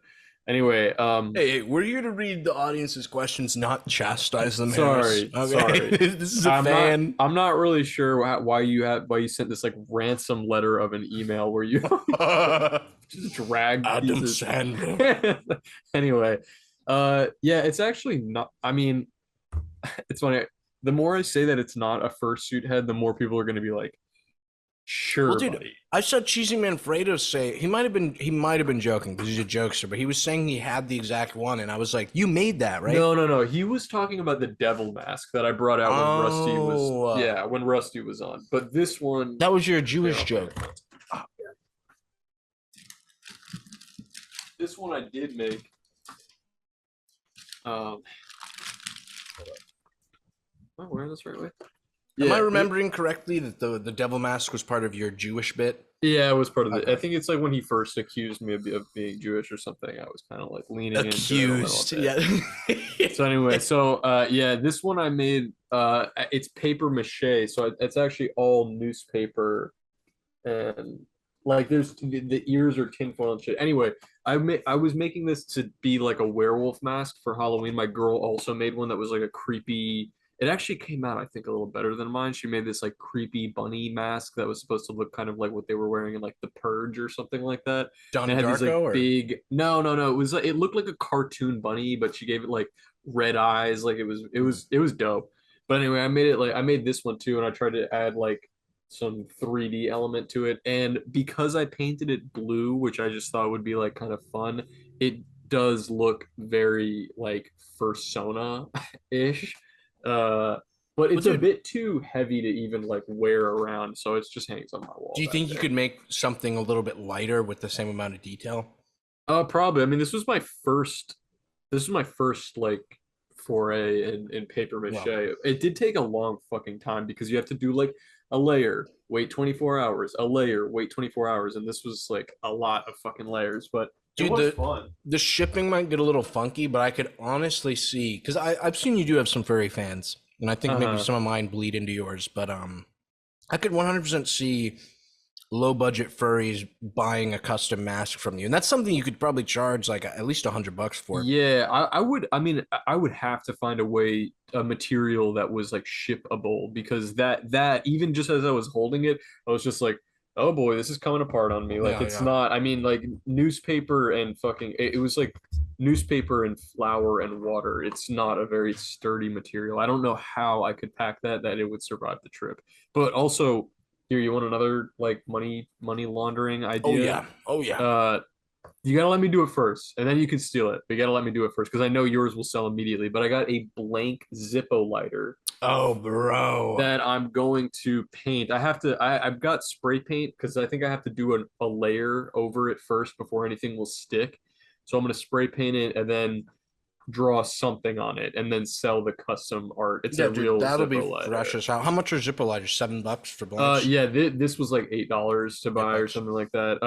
anyway, Hey, we're here to read the audience's questions, not chastise them, Harris. sorry, Okay. sorry. This is a fan. I'm not really sure why you sent this like ransom letter of an email where you just drag Adam pieces. Sandler. Anyway, yeah, it's actually not. I mean, it's funny. The more I say that it's not a fursuit head, the more people are going to be like, "Sure, Well, dude, buddy." I saw Cheesy Manfredo say he might have been joking because he's a jokester, but he was saying he had the exact one, and I was like, "You made that, right?" No. He was talking about the devil mask that I brought out when Rusty was, yeah, when Rusty was on. But this one, that was your Jewish joke. This one I did make. Am I wearing this right way? Am I remembering correctly that the devil mask was part of your Jewish bit? Yeah, it was part of it. Okay. I think it's like when he first accused me of being Jewish or something. I was kind of like leaning Accused, into it a little bit. yeah. So anyway, yeah, this one I made. It's paper mache, so it's actually all newspaper, and like there's the ears are tinfoil and shit. Anyway, I was making this to be like a werewolf mask for Halloween. My girl also made one that was like a creepy. It actually came out, I think, a little better than mine. She made this like creepy bunny mask that was supposed to look kind of like what they were wearing in like The Purge or something like that. And Donnie it had these Darko, like or big. No. It was like it looked like a cartoon bunny, but she gave it like red eyes. Like it was dope. But anyway, I made this one too, and I tried to add like some 3D element to it. And because I painted it blue, which I just thought would be like kind of fun, it does look very like Fursona-ish. But it's a bit too heavy to even like wear around, so it just hangs on my wall. do you think you could make something a little bit lighter with the same amount of detail? Probably. I mean, this was my first. This is my first like foray in paper mache. Well, It did take a long fucking time because you have to do like a layer, wait 24 hours, a layer, wait 24 hours, and this was like a lot of fucking layers. But it dude, was fun. the shipping might get a little funky, but I could honestly see because I've seen you do have some furry fans, and I think maybe some of mine bleed into yours. But I could 100% see low budget furries buying a custom mask from you, and that's something you could probably charge like at least $100 for. Yeah, I would. I mean, I would have to find a material that was like shippable because that even just as I was holding it, I was just like, oh boy, this is coming apart on me. Like it's not. I mean, like newspaper and fucking. It was like newspaper and flour and water. It's not a very sturdy material. I don't know how I could pack that it would survive the trip. But also, here you want another like money laundering idea? Oh yeah. You gotta let me do it first, and then you can steal it. But you gotta let me do it first because I know yours will sell immediately. But I got a blank Zippo lighter Oh, bro. that I'm going to paint. I've got spray paint because I think I have to do a layer over it first before anything will stick. So I'm gonna spray paint it and then draw something on it and then sell the custom art. It's a real that'll Zippo be lighter. fresh as hell. How much are Zippo lighters? $7 for blanks? Yeah, this was like $8 to buy or something like that.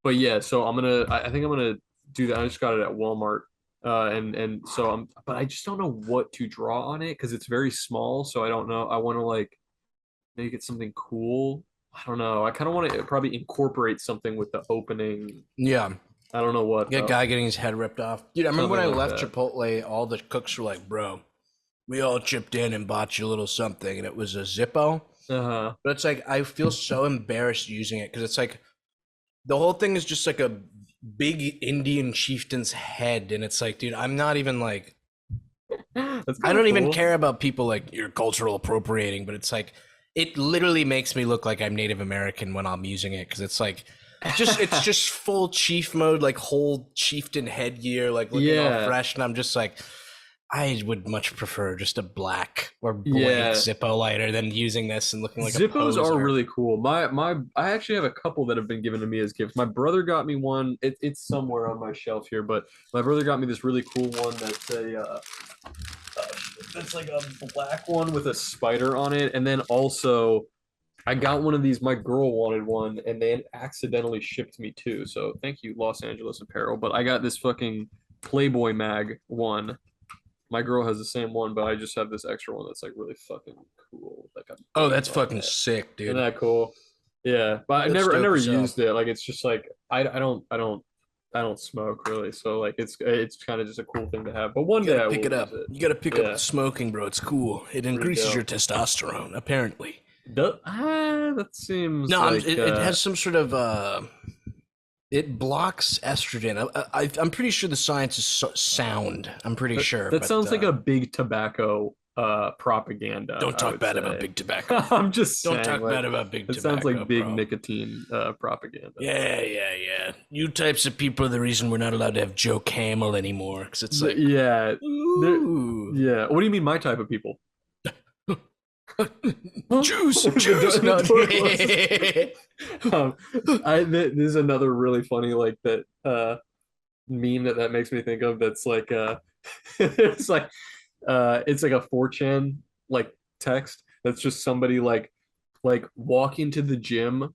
But yeah, so I think I'm gonna do that. I just got it at Walmart. And so but I just don't know what to draw on it because it's very small. So I don't know. I want to like make it something cool. I don't know. I kind of want to probably incorporate something with the opening. Yeah. I don't know what. Yeah, guy getting his head ripped off. Dude, I remember when I Something like left that. Chipotle, all the cooks were like, bro, we all chipped in and bought you a little something, and it was a Zippo. Uh-huh. But it's like, I feel so embarrassed using it because it's like, the whole thing is just like a big Indian chieftain's head, and it's like, dude, I'm not even like, That's I don't even cool. care about people like you're cultural appropriating, but it's like, it literally makes me look like I'm Native American when I'm using it because it's like, it's just full chief mode, like whole chieftain headgear, like looking all fresh, and I'm just like, I would much prefer just a black or blank Zippo lighter than using this and looking like a Zippos poser. are really cool. I actually have a couple that have been given to me as gifts. My brother got me one. It's somewhere on my shelf here, but my brother got me this really cool one that's like a black one with a spider on it, and then also I got one of these. My girl wanted one, and they accidentally shipped me two. So thank you, Los Angeles Apparel. But I got this fucking Playboy mag one. My girl has the same one, but I just have this extra one that's like really fucking cool. Like oh, that's fucking sick, dude. Isn't that cool? Yeah, but That's I dope never as hell. used it. Like it's just like I don't smoke really, so like it's kind of just a cool thing to have. But one You gotta day I pick will it use up. it. You gotta pick up Yeah, smoking, bro. It's cool. It pretty increases your dope. testosterone, apparently. That seems No, like it has some sort of it blocks estrogen. I'm pretty sure the science is sound. I'm pretty sure, that but sounds like a big tobacco propaganda, don't I talk would bad about say. big tobacco. I'm just Don't saying, talk like bad about big it sounds tobacco, like big bro. nicotine propaganda. Yeah, yeah, yeah. You types of people are the reason we're not allowed to have Joe Camel anymore. Because it's like, Yeah, there. ooh, Yeah. What do you mean, my type of people? Huh? juice, juice. The No. door closes. Um, this is another really funny like that meme that makes me think of. That's like it's like it's like a 4chan like text that's just somebody like walking to the gym,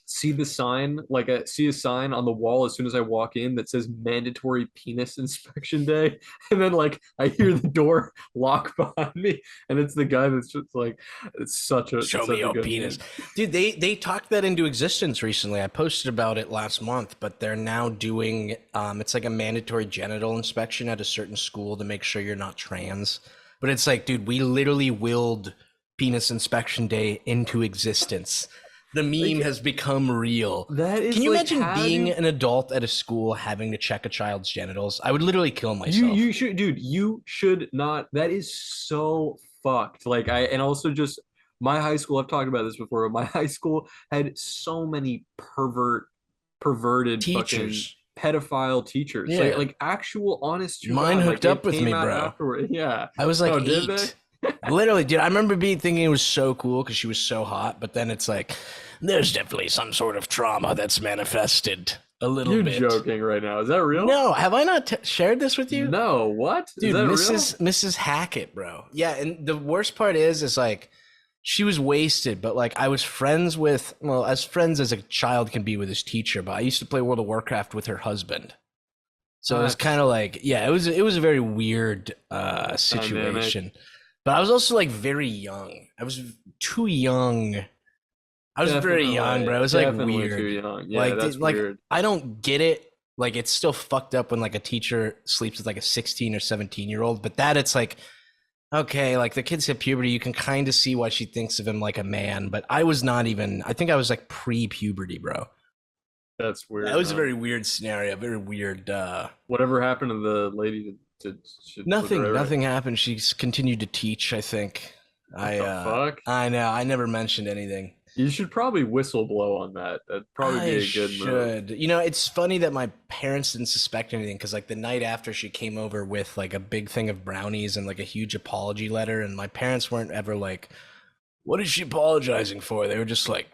see the sign see a sign on the wall as soon as I walk in that says mandatory penis inspection day, and then like I hear the door lock behind me, and it's the guy that's just like it's Show me such a your good penis, meme. dude. They talked that into existence recently. I posted about it last month, but they're now doing it's like a mandatory genital inspection at a certain school to make sure you're not trans. But it's like, dude, we literally willed penis inspection day into existence. The meme Like has become real. that Can is you like imagine how being do an adult at a school having to check a child's genitals? I would literally kill myself. you should, dude, you should not. That is so fucked. Like I and also just my high school, I've talked about this before, but my high school had so many perverted fucking Teachers. pedophile teachers. Yeah. Like actual honest to Mine God. Like hooked up it with me, came out bro. afterward. Yeah. I was like Oh, did they? 8. Literally, dude, I remember thinking it was so cool because she was so hot, but then it's like, there's definitely some sort of trauma that's manifested a little You're bit. joking right now. Is that real? No, have I not shared this with you? No, what? Is Dude, that real? Mrs. Hackett, bro. Yeah, and the worst part is like, she was wasted, but like I was friends with, well, as friends as a child can be with his teacher, but I used to play World of Warcraft with her husband. So it was What? kind of like, yeah, it was a very weird Dynamic. situation. But I was also like very young. I was too young. I was very young, bro. It was like Definitely too weird. young. Yeah, Like that's like weird. I don't get it. Like it's still fucked up when like a teacher sleeps with like a 16 or 17-year-old, but that it's like okay, like the kids hit puberty, you can kind of see why she thinks of him like a man, but I was not even I think I was like pre-puberty, bro. That's That weird, was a man. very weird scenario, very weird Whatever happened to the lady was there ever, nothing happened. She's continued to teach, I think. what the fuck? I know, I never mentioned anything. You should probably whistle blow on that. That'd probably be I a good move. should. You know, it's funny that my parents didn't suspect anything because, like, the night after she came over with like a big thing of brownies and like a huge apology letter, and my parents weren't ever like, "What is she apologizing for?" They were just like,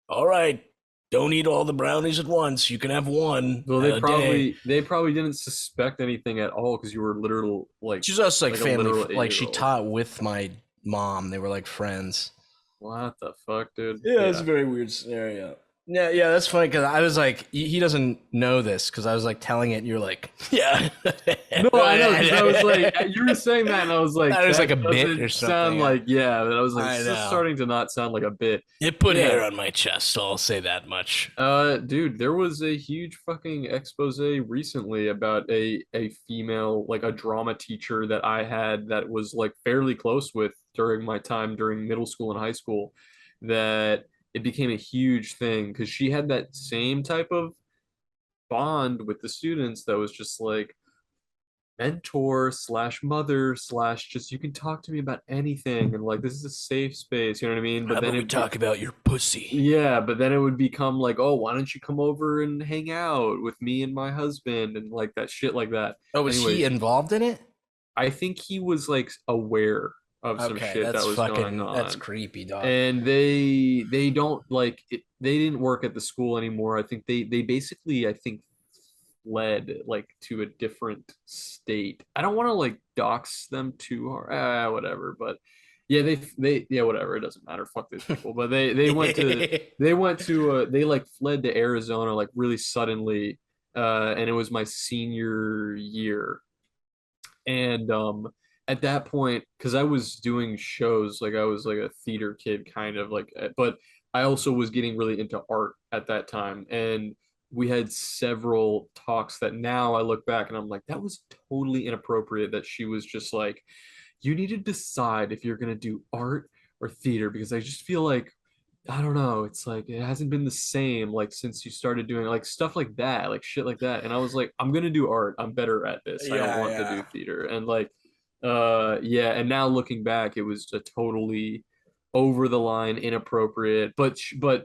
"All right, don't eat all the brownies at once. You can have one Well, a day." they probably didn't suspect anything at all because you were literal She's also like like a family, literal like she 8-year old. taught with my mom. They were like friends. What the fuck, dude? Yeah, it's a Yeah. very weird scenario. Yeah, yeah, that's funny because I was like, he doesn't know this because I was like telling it, and you're like, yeah. No, I know because I was like, you were saying that, and I was like, That was like a that bit doesn't or sound something. like yeah. But I was like, I this is know. starting to not sound like a bit. It put Yeah. hair on my chest. I'll say that much. Dude, there was a huge fucking expose recently about a female, like a drama teacher that I had that was like fairly close with during my time during middle school and high school, that it became a huge thing because she had that same type of bond with the students that was just like mentor slash mother slash just you can talk to me about anything and like this is a safe space, you know what I mean? How But then about we it be talk about your pussy? yeah, but then it would become like, oh, why don't you come over and hang out with me and my husband and like that shit like that. Oh, was he Anyways, involved in it? I think he was like aware of some Okay, shit that that's was going fucking, that's on. creepy, dog. And they don't like it, they didn't work at the school anymore. I think they basically I think fled like to a different state. I don't want to like dox them too hard. Whatever, but yeah, they yeah, whatever. It doesn't matter. Fuck these people. But they went to they like fled to Arizona like really suddenly, and it was my senior year. And at that point, because I was doing shows, like I was like a theater kid kind of like, but I also was getting really into art at that time, and we had several talks that now I look back and I'm like, that was totally inappropriate that she was just like, you need to decide if you're gonna do art or theater because I just feel like I don't know, it's like it hasn't been the same like since you started doing like stuff like that, like shit like that. And I was like, I'm gonna do art. I'm better at this. I don't Yeah, want to do yeah. theater. And like yeah, and now looking back, it was a totally over the line, inappropriate, but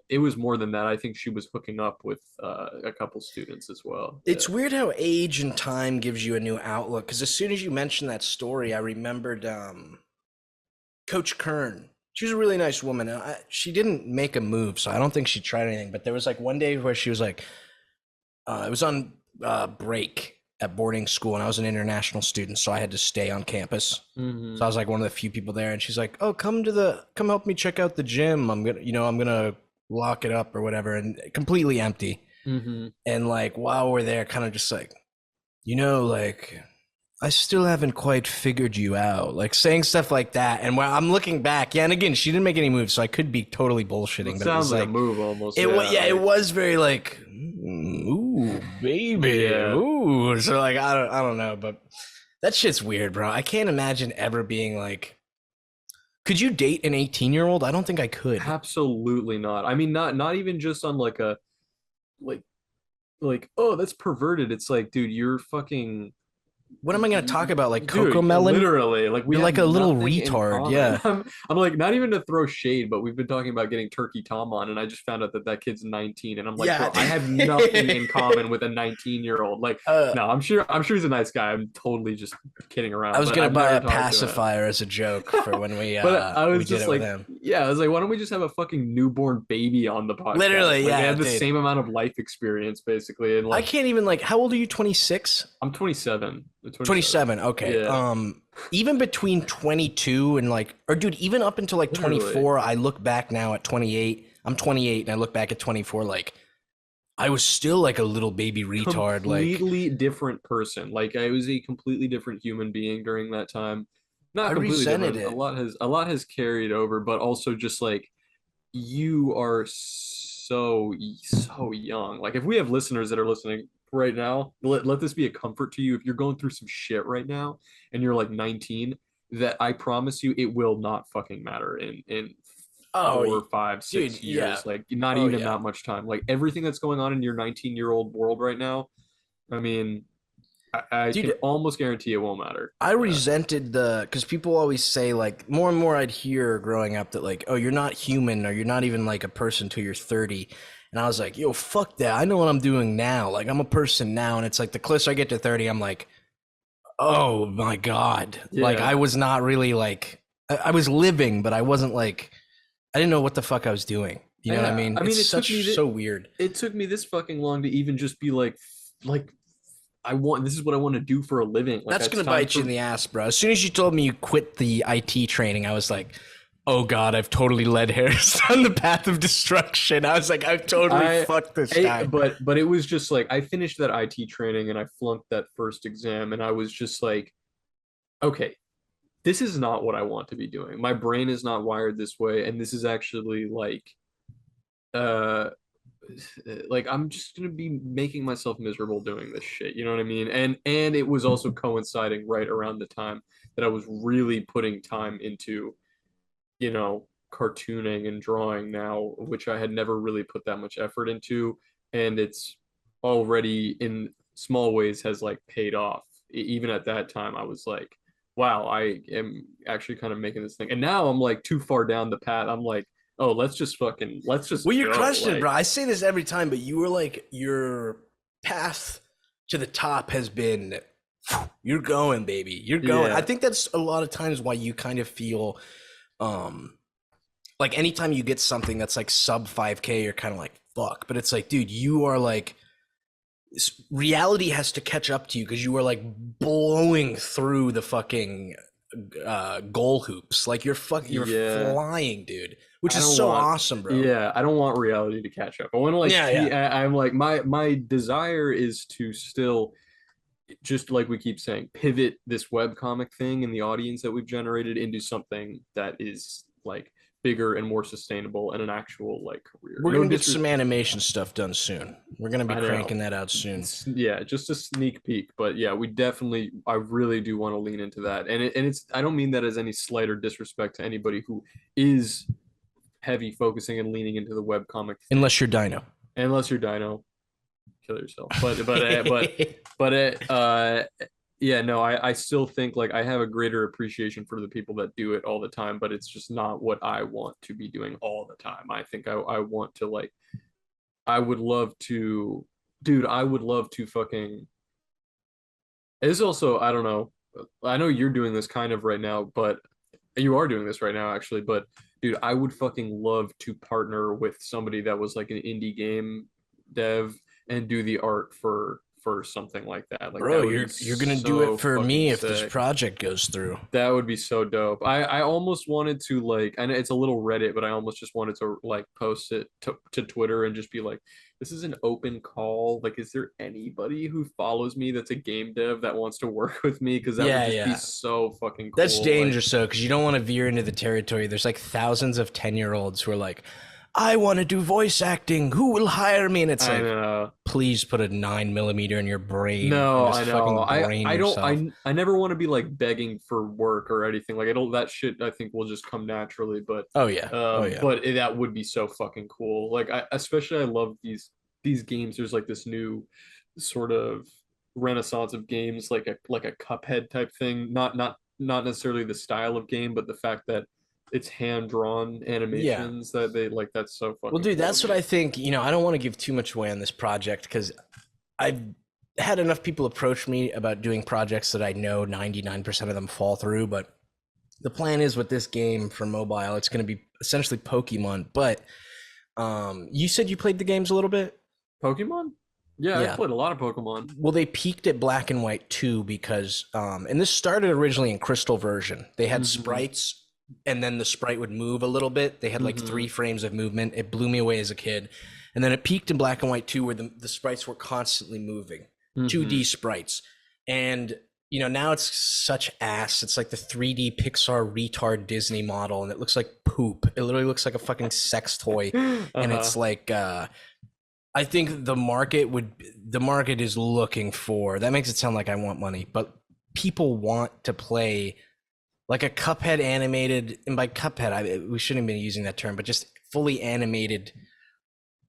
it was more than that. I think she was hooking up with a couple students as well. Yeah. It's weird how age and time gives you a new outlook. Because as soon as you mentioned that story, I remembered Coach Kern. She was a really nice woman. She didn't make a move, so I don't think she tried anything. But there was like one day where she was like, it was on break at boarding school, and I was an international student, so I had to stay on campus. Hmm. So I was like one of the few people there, and she's like, "Oh, come help me check out the gym. I'm gonna lock it up or whatever," and completely empty. Hmm. And like while we're there, kind of just like, like I still haven't quite figured you out, like saying stuff like that. And while I'm looking back, yeah, and again, she didn't make any moves, so I could be totally bullshitting. It But it was sounds like a like move almost. it was, Yeah, it like, was very like, ooh, baby, yeah. ooh. So like, I don't know, but that shit's weird, bro. I can't imagine ever being like, could you date an 18-year-old? I don't think I could. Absolutely not. I mean, not even just on like a like oh, that's perverted. It's like, dude, you're fucking What am I gonna talk about? Like Coco dude, Melon? literally, like we You're have like a little nothing in retard. common. Yeah. I'm like, not even to throw shade, but we've been talking about getting Turkey Tom on, and I just found out that that kid's 19, and I'm like, Yeah. bro, I have nothing in common with a 19-year-old. Like, uh, no, I'm sure he's a nice guy. I'm totally just kidding I around, was but gonna I've buy never a talked to him. pacifier as a joke for when But I we was did just it with like, him. yeah, I was like, why don't we just have a fucking newborn baby on the podcast? Literally, Like, we yeah, have the dude. same amount of life experience, basically. And I like, can't even like. How old are you? 26? I'm 27. 27. 27. Okay. Yeah, Even between 22 and like, or dude, even up until like literally. 24, I look back now at 28. I'm 28, and I look back at 24. Like, I was still like a little baby retard. Like, Completely different person. Like I was a completely different human being during that time. I Not completely resented different. it. A lot has carried over, but also just like you are so young. Like if we have listeners that are listening right now, let this be a comfort to you. If you're going through some shit right now and you're like 19, that I promise you it will not fucking matter in Oh, 4, 5, dude, 6 years. yeah. Like not Oh, even yeah. that much time. Like everything that's going on in your 19-year-old world right now, I mean, I can Dude, almost guarantee it won't matter. I Yeah. resented because people always say like more and more I'd hear growing up that like, oh, you're not human or you're not even like a person till you're 30. And I was like, yo, fuck that. I know what I'm doing now. Like I'm a person now. And it's like the closer I get to 30, I'm like, oh my God. Like Yeah. I was not really like, I was living, but I wasn't like, I didn't know what the fuck I was doing. You know what I Yeah. mean? I mean, It's such so weird. it took me this fucking long to even just be like I want this is what I want to do for a living. Like That's it's gonna time bite you for in the ass, bro. As soon as you told me you quit the IT training, I was like, "Oh God, I've totally led Harris down the path of destruction." I was like, "I've totally I, fucked this guy." but it was just like I finished that IT training and I flunked that first exam and I was just like, okay, this is not what I want to be doing. My brain is not wired this way, and this is actually uh like I'm just gonna be making myself miserable doing this shit. You know what I mean? And it was also coinciding right around the time that I was really putting time into, cartooning and drawing now, which I had never really put that much effort into, and it's already in small ways has like paid off. Even at that time, I was like, wow, I am actually kind of making this thing. And now I'm like too far down the path. I'm like, oh, let's just Well, you're go. crushing it, Like, bro. I say this every time, but you were like, your path to the top has been, you're going, baby. You're going. I yeah, think that's a lot of times why you kind of feel, um, like anytime you get something that's like sub 5K, you're kind of like, fuck. But it's like, dude, you are like, reality has to catch up to you because you are like blowing through the fucking goal hoops. Like you're yeah. flying, dude, which I is don't so want, awesome, bro. yeah, I don't want reality to catch up. I want to like Yeah, see. yeah. I'm like my desire is to still just like we keep saying, pivot this web comic thing and the audience that we've generated into something that is like bigger and more sustainable and an actual like career. We're No gonna get some disres- animation stuff done soon. We're gonna be I know. cranking that out soon. Yeah, just a sneak peek, but yeah, I really do want to lean into that. And it's I don't mean that as any slight or disrespect to anybody who is heavy focusing and leaning into the webcomic thing. Unless you're Dino. Unless you're Dino, kill yourself. Yeah, no, I still think like I have a greater appreciation for the people that do it all the time, but it's just not what I want to be doing all the time. I think I want to like I would love to, dude, I would love to fucking. It's also, I don't know. I know you're doing this kind of right now, but you are doing this right now, actually. But dude, I would fucking love to partner with somebody that was like an indie game dev and do the art for something like that. Like, Bro, that would you're gonna be do so it for fucking me if this sick. project goes through. That would be so dope. I almost wanted to like, I know it's a little Reddit, but I almost just wanted to like post it to Twitter and just be like, this is an open call. Like, is there anybody who follows me that's a game dev that wants to work with me? Because that would just be so fucking cool. That's dangerous though, because you don't want to veer into the territory. There's like thousands of 10-year-olds who are like, I want to do voice acting. Who will hire me? And it's I like, know. please put a 9mm in your brain. No, and just I know. I don't. yourself. I never want to be like begging for work or anything. Like I don't. That shit I think will just come naturally. But Oh yeah. Oh yeah. but that would be so fucking cool. Like I love these games. There's like this new sort of renaissance of games, like a Cuphead type thing. Not necessarily the style of game, but the fact that it's hand drawn animations that they like. That's so fucking. Well, dude, cool that's what I think. You know, I don't want to give too much away on this project because I've had enough people approach me about doing projects that I know 99% of them fall through. But the plan is with this game for mobile, it's going to be essentially Pokemon. But you said you played the games a little bit? Pokemon? Yeah, I played a lot of Pokemon. Well, they peaked at Black and White too because, and this started originally in Crystal version. They had sprites and then the sprite would move a little bit. They had like 3 frames of movement. It blew me away as a kid. And then it peaked in Black and White too, where the sprites were constantly moving, 2D sprites. And, you know, now it's such ass. It's like the 3D Pixar retard Disney model, and it looks like poop. It literally looks like a fucking sex toy. And it's like, I think the market is looking for, that makes it sound like I want money, but people want to play like a Cuphead animated, and by Cuphead, we shouldn't have been using that term, but just fully animated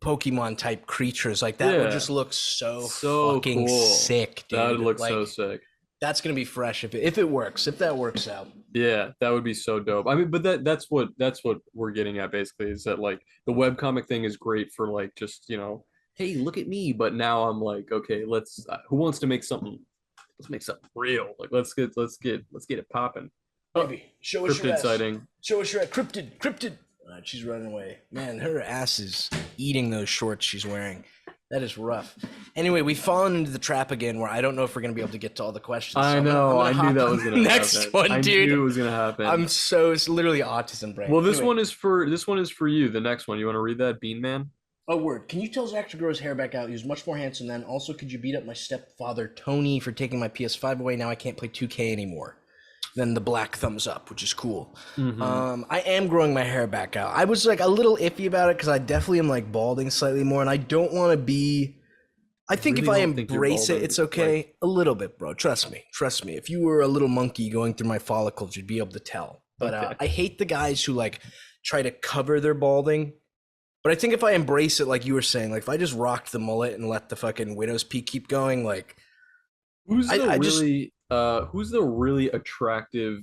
Pokemon type creatures. Like that would just look so fucking cool. sick, dude. That would look like, so sick. That's gonna be fresh if it works, if that works out. Yeah, that would be so dope. I mean, but that's what we're getting at basically, is that like the webcomic thing is great for like just, you know, hey, look at me. But now I'm like, okay, let's who wants to make something? Let's make something real. Like let's get it popping. Maybe show us your ass. Sighting. Show us your ass. Cryptid. She's running away. Man, her ass is eating those shorts she's wearing. That is rough. Anyway, we've fallen into the trap again where I don't know if we're going to be able to get to all the questions. I know. I knew that was going to happen. Next one, dude. I knew it was going to happen. It's literally autism brain. Well, this one is for you. The next one. You want to read that, Bean Man? Oh, word. Can you tell Zach to grow his hair back out? He was much more handsome then. Also, could you beat up my stepfather, Tony, for taking my PS5 away? Now I can't play 2K anymore. Then the black thumbs up, which is cool. I am growing my hair back out. I was like a little iffy about it because I definitely am like balding slightly more, and I don't want to be. I think if I embrace it, it's okay. Like, a little bit, bro. Trust me. If you were a little monkey going through my follicles, you'd be able to tell. But I hate the guys who like try to cover their balding. But I think if I embrace it, like you were saying, like if I just rocked the mullet and let the fucking widow's peak keep going, like who's the really attractive?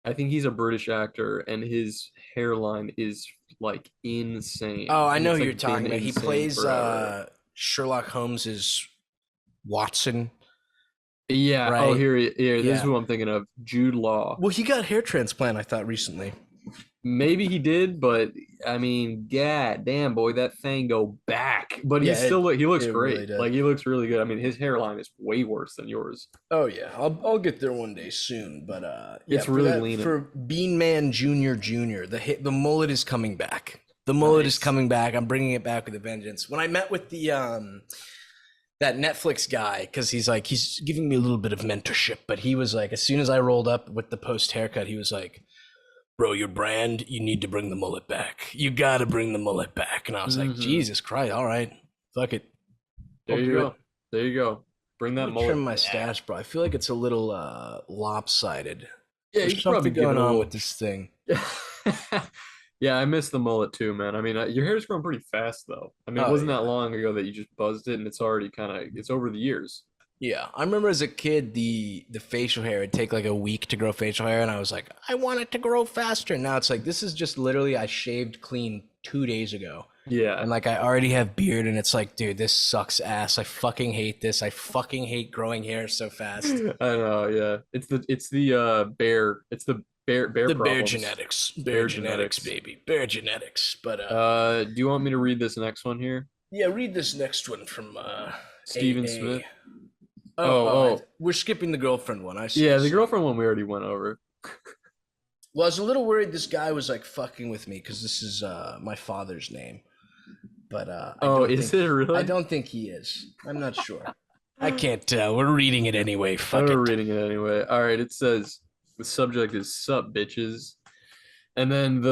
I think he's a British actor, and his hairline is like insane. Oh, I know who you're talking about. He plays Sherlock Holmes's Watson. Yeah. Right? Oh, here. This is who I'm thinking of. Jude Law. Well, he got hair transplant, I thought, recently. Maybe he did, but I mean, god damn, boy, that thing go back. But he looks great. Really, like he looks really good. I mean, his hairline is way worse than yours. Oh yeah, I'll get there one day soon. But it's really lean. For Bean Man Junior, the mullet is coming back. The mullet is coming back. I'm bringing it back with a vengeance. When I met with the that Netflix guy, because he's giving me a little bit of mentorship, but he was like, as soon as I rolled up with the post haircut, he was like, bro, your brand, you need to bring the mullet back. You got to bring the mullet back. And I was like, Jesus Christ, all right, fuck it. There I'll you do go. it. There you go. Bring that Let me mullet trim my back. stash, bro. I feel like it's a little lopsided. Yeah, There's you should probably something give it going a on little. with this thing. Yeah, I miss the mullet too, man. I mean, your hair's grown pretty fast though. I mean, it Oh wasn't that yeah. long ago that you just buzzed it, and it's already it's over the years. Yeah, I remember as a kid the facial hair would take like a week to grow facial hair, and I was like, I want it to grow faster. Now it's like this is just literally I shaved clean 2 days ago, Yeah, and like I already have beard, and it's like, dude, this sucks ass. I fucking hate this. I fucking hate growing hair so fast. I know. Yeah, it's the bear The bear problems. genetics, Bear bear genetics, genetics. baby, bear genetics. But Do you want me to read this next one here? yeah, read this next one from Stephen AA. Smith. We're skipping the girlfriend one. I see. Yeah, the girlfriend one we already went over. Well, I was a little worried this guy was like fucking with me because this is my father's name. But Is it really? I don't think he is. I'm not sure. I can't tell. We're reading it anyway. Fuck We're it. reading it anyway. All right, it says the subject is "Sup, bitches," and then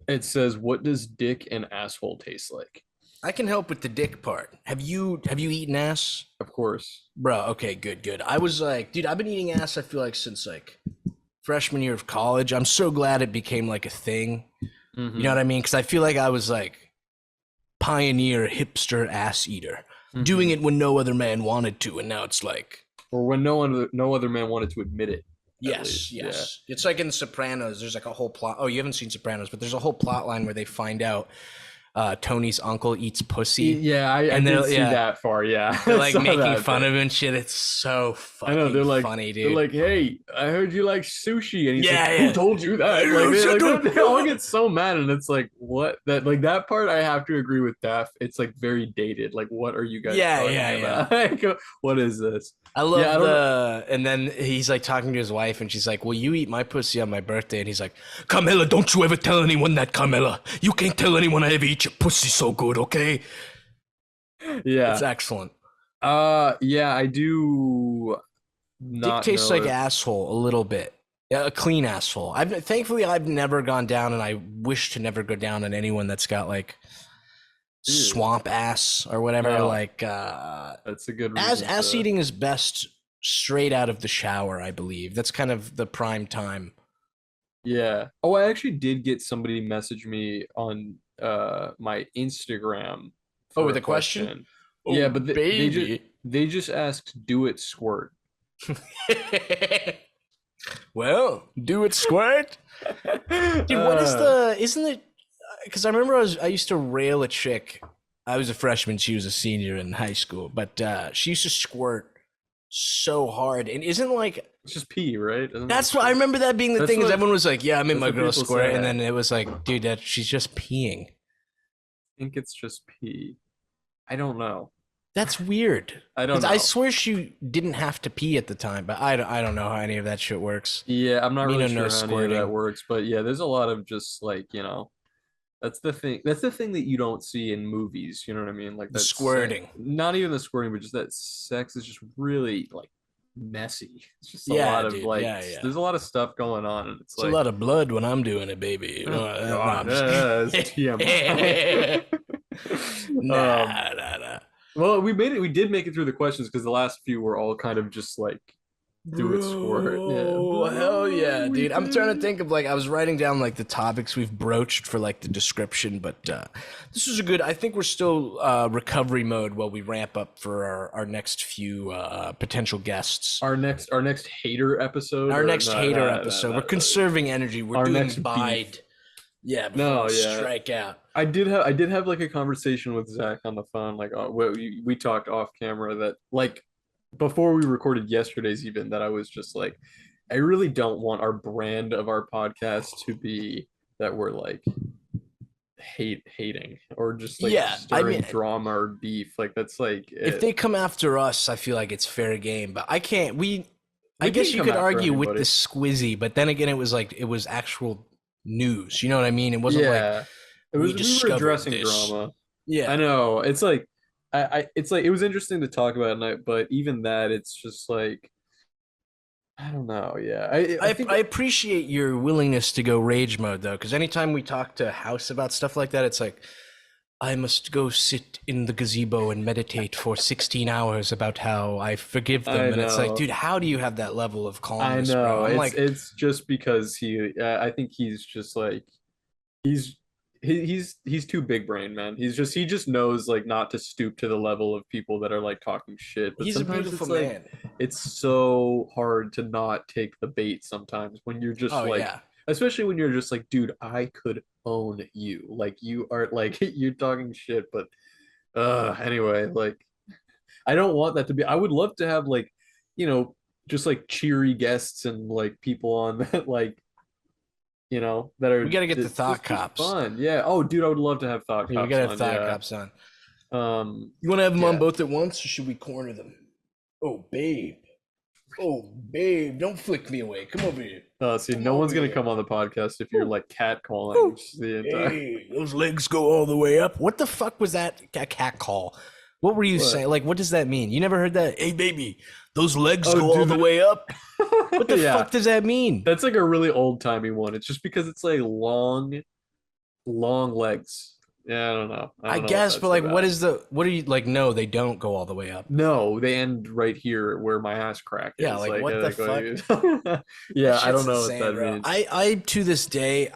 it says, "What does dick and asshole taste like?" I can help with the dick part. Have you eaten ass? Of course. Bro, okay, good. I was like, dude, I've been eating ass, I feel like, since like freshman year of college. I'm so glad it became like a thing. Mm-hmm. You know what I mean? Because I feel like I was like pioneer hipster ass eater, doing it when no other man wanted to, and now it's like, or when no other man wanted to admit it. yes. It's like in Sopranos. There's like a whole plot. Oh, you haven't seen Sopranos, but there's a whole plot line where they find out Tony's uncle eats pussy. Yeah, I didn't see that far. Yeah, they're like making fun of him and shit. It's so fucking I know, they're like, funny, dude. They're like, hey, I heard you like sushi, and he's Yeah, like, yeah. who told you that? Like, they all get so mad, and it's like, what? That part, I have to agree with Daph. It's like very dated. Like, what are you guys talking about? Like, what is this? I love and then he's like talking to his wife, and she's like, "Will you eat my pussy on my birthday?" And he's like, "Carmela, don't you ever tell anyone that, Carmela. You can't tell anyone I ever eat your pussy so good, okay?" Yeah, it's excellent. Yeah, I do. Dick tastes like asshole a little bit. Yeah, a clean asshole. Thankfully I've never gone down, and I wish to never go down on anyone that's got like swamp ass or whatever. Oh, like that's a good reason. Ass eating is best straight out of the shower, I believe. That's kind of the prime time. Yeah. Oh, I actually did get somebody message me on my Instagram. With a question? Yeah, but they just asked, "Do it squirt?" Well, do it squirt. Dude, what is isn't it? Because I remember I used to rail a chick. I was a freshman, she was a senior in high school, but she used to squirt so hard, and isn't like it's just pee, right? That's what I remember that being the thing. Is everyone was like, "Yeah, I made my girl squirt," and then it was like, "Dude, she's just peeing." I think it's just pee. I don't know. That's weird. I don't know. I swear she didn't have to pee at the time, but I don't know how any of that shit works. Yeah, I'm not really sure how any of that works, but yeah, there's a lot of just like, that's the thing. That's the thing that you don't see in movies. You know what I mean? Like that squirting. Not even the squirting, but just that sex is just really like messy. It's just a lot of like. There's a lot of stuff going on, and it's like a lot of blood when I'm doing it, baby. That's TMI. Nah. Well, we made it. We did make it through the questions because the last few were all kind of just like do it squirt. Oh, hell yeah, dude. I'm trying to think of like I was writing down like the topics we've broached for like the description, but this was a good. I think we're still recovery mode while we ramp up for our next few potential guests. Our next hater episode. We're conserving energy. We're doing bide. Yeah, before strike out. I did have like a conversation with Zach on the phone. Like we talked off camera that like before we recorded yesterday's even that I was just like, I really don't want our brand of our podcast to be that we're like hating or just like stirring drama or beef. Like that's like if they come after us, I feel like it's fair game. But I can't. I guess you could argue with the squizzy, but then again, it was actual news. You know what I mean? It wasn't like we were addressing drama. Yeah, I know. It's like it's like it was interesting to talk about, but even that, it's just like I don't know. Yeah, I think appreciate your willingness to go rage mode though, because anytime we talk to House about stuff like that, it's like I must go sit in the gazebo and meditate for 16 hours about how I forgive them, I and it's like, know. dude, how do you have that level of I calmness, bro? know. I'm like, It's just because I think he's just like he's he's too big brain, man. He just knows like not to stoop to the level of people that are like talking shit. But he's a sometimes beautiful it's like man. it's so hard to not take the bait sometimes when you're just Oh like, yeah. especially when you're just like, dude, I could own you. Like you are like you're talking shit, but anyway, like I don't want that to be. I would love to have like, you know, just like cheery guests and like people on that like, that We are got to get the thought just cops. fun. Yeah. Oh, dude, I would love to have thought Yeah, we cops got to have on. thought Yeah. cops on. You want to have them on Yeah. both at once, or should we corner them? Oh, babe. Oh, babe, don't flick me away. Come over here. See, Come no one's over gonna here. come on the podcast if you're Woo, like catcalling woo. the entire. Hey, those legs go all the way up. What the fuck was that cat call? What were you What? saying? Like, what does that mean? You never heard that? Hey, baby, those legs Oh, go all the dude. way up. What the Yeah, fuck does that mean? that's like a really old timey one. It's just because it's like long, long legs. Yeah, I don't know. I I don't know what guess, but that's like, about. what are you like? No, they don't go all the way up. No, they end right here where my ass crack Yeah, is. like, what the fuck? That Yeah, I don't shit's know what insane, that bro. means. I to this day,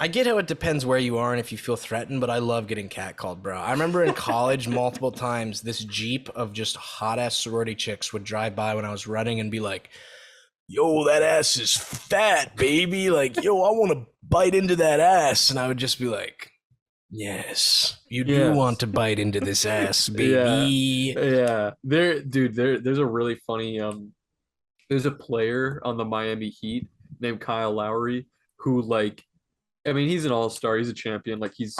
I get how it depends where you are and if you feel threatened, but I love getting catcalled, bro. I remember in college multiple times this Jeep of just hot ass sorority chicks would drive by when I was running and be like, yo, that ass is fat, baby. Like, yo, I want to bite into that ass. And I would just be like, yes, you do want Yes. to bite into this ass, Yeah. baby. Yeah. There's a really funny there's a player on the Miami Heat named Kyle Lowry who like I mean he's an all-star, he's a champion, like he's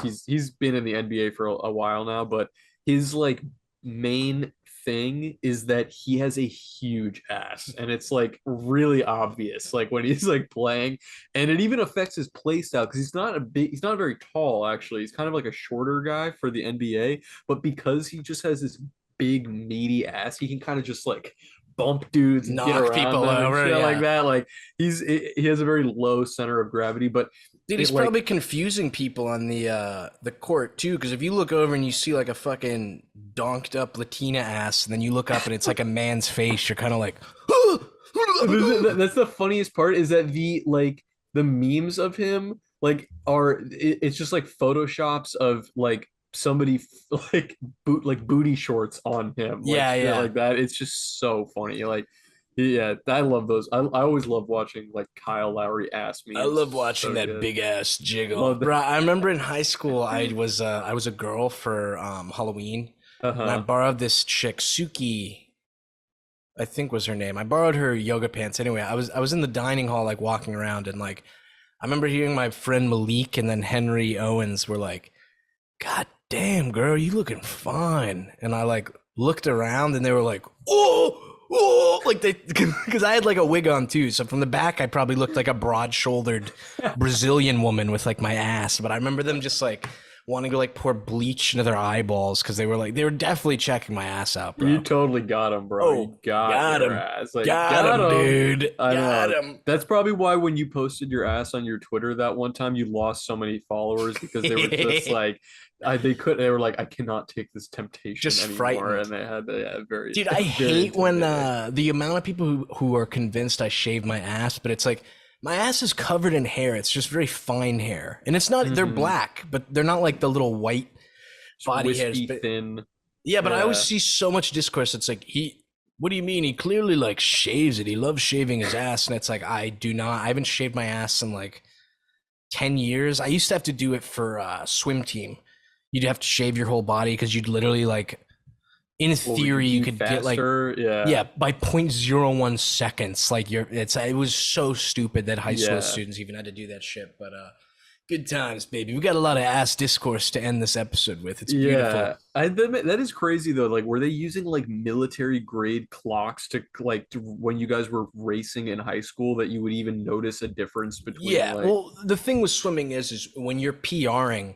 been in the NBA for a while now, but his like main thing is that he has a huge ass and it's like really obvious like when he's like playing, and it even affects his play style because he's not very tall actually. He's kind of like a shorter guy for the NBA, but because he just has this big meaty ass, he can kind of just like bump dudes and get Knock around people them and over, shit like yeah. that. Like he has a very low center of gravity, but Dude, it he's like probably confusing people on the court too. Because if you look over and you see like a fucking donked up Latina ass, and then you look up and it's like a man's face, you're kind of like, that's the funniest part is that the memes of him it's just like photoshops of like somebody like booty shorts on him like yeah, shit yeah. like that. It's just so funny. Like yeah, I love those. I always love watching like Kyle Lowry ass I memes. love watching So that good. big ass jiggle, Love bro. that. I remember in high school, I was a girl for Halloween, and I Uh-huh. borrowed this chick Suki, I think was her name. I borrowed her yoga pants. Anyway, I was in the dining hall like walking around, and like I remember hearing my friend Malik and then Henry Owens were like, God damn, girl, you looking fine. And I like looked around and they were like, oh, like they, because I had like a wig on too. So from the back, I probably looked like a broad shouldered Brazilian woman with like my ass. But I remember them just like wanting to like pour bleach into their eyeballs because they were definitely checking my ass out, You bro. totally got him, bro. Oh, You got got their him. ass. Like, Got got him, him. dude. I Got know. him. That's probably why when you posted your ass on your Twitter that one time, you lost so many followers because they were just like, they were like, I cannot take this temptation Just anymore. And frightened. they had, very, Dude, I very hate when intimidating. the amount of people who are convinced I shave my ass, but it's like my ass is covered in hair. It's just very fine hair. And it's not, they're Mm-hmm. black, but they're not like the little white Just body hairs. wispy, But thin. yeah, but I always Yeah. see so much discourse. It's like, what do you mean? He clearly like shaves it. He loves shaving his ass. And it's like, I do not, I haven't shaved my ass in like 10 years. I used to have to do it for swim team. You'd have to shave your whole body because you'd literally like, in What would theory, you be could get like, faster? Yeah. yeah, by 0.01 seconds. Like it was so stupid that high school Yeah. students even had to do that shit. But good times, baby. We got a lot of ass discourse to end this episode with. It's beautiful. Yeah, that is crazy though. Like, were they using like military grade clocks when you guys were racing in high school that you would even notice a difference between Yeah. like, Well, the thing with swimming is when you're PRing,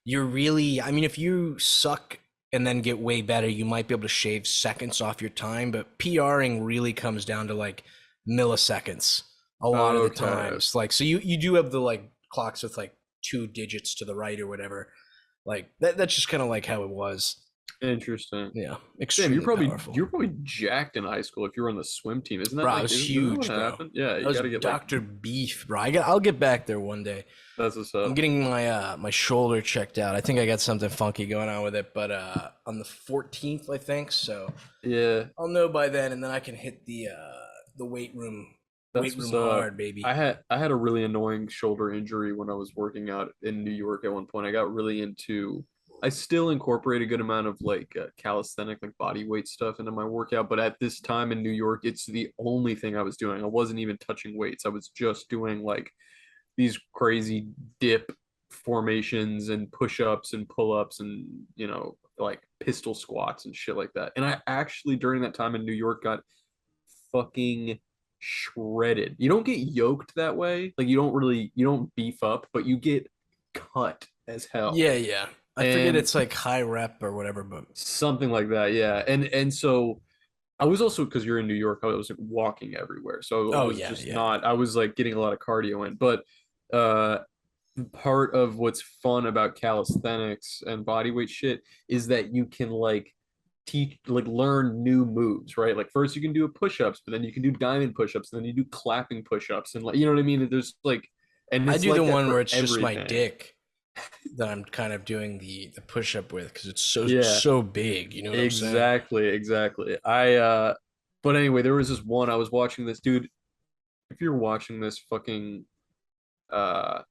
you're really, I mean, if you suck and then get way better, you might be able to shave seconds off your time. But PRing really comes down to like milliseconds a lot of the Okay. times. Like, so you do have the like clocks with like 2 digits to the right or whatever. Like that's just kind of like how it was. Interesting. Yeah, Damn, extremely powerful. you're probably jacked in high school if you were on the swim team. Isn't that Bro, I like was isn't that what huge, bro. happened? Yeah, I you was gotta get like Dr. Beef, bro. I'll get back there one day. that's what's I'm up. getting my my shoulder checked out. I think I got something funky going on with it, but on the 14th, I think. So Yeah, I'll know by then, and then I can hit the that's weight what's room up. hard, baby. I had a really annoying shoulder injury when I was working out in New York at one point. I got really into I still incorporate a good amount of like calisthenic like body weight stuff into my workout, but at this time in New York, it's the only thing I was doing. I wasn't even touching weights. I was just doing like these crazy dip formations and push-ups and pull-ups and like pistol squats and shit like that. And I actually during that time in New York got fucking shredded. You don't get yoked that way. Like you don't beef up, but you get cut as hell. Yeah. I forget And it's like high rep or whatever, but something like that, yeah. And so I was also because you're in New York, I was like walking everywhere. So I oh was yeah, just yeah. not I was like getting a lot of cardio in. But uh part of what's fun about calisthenics and bodyweight shit is that you can like teach like learn new moves, right? Like first you can do push-ups, but then you can do diamond push-ups, and then you do clapping push-ups, and like you know what I mean? There's like and I it's do the like that one where for it's just my everything. dick that I'm kind of doing the push up with because it's Yeah, so big. You know what I'm saying? exactly. But anyway, there was this one I was watching this dude. If you're watching this fucking uh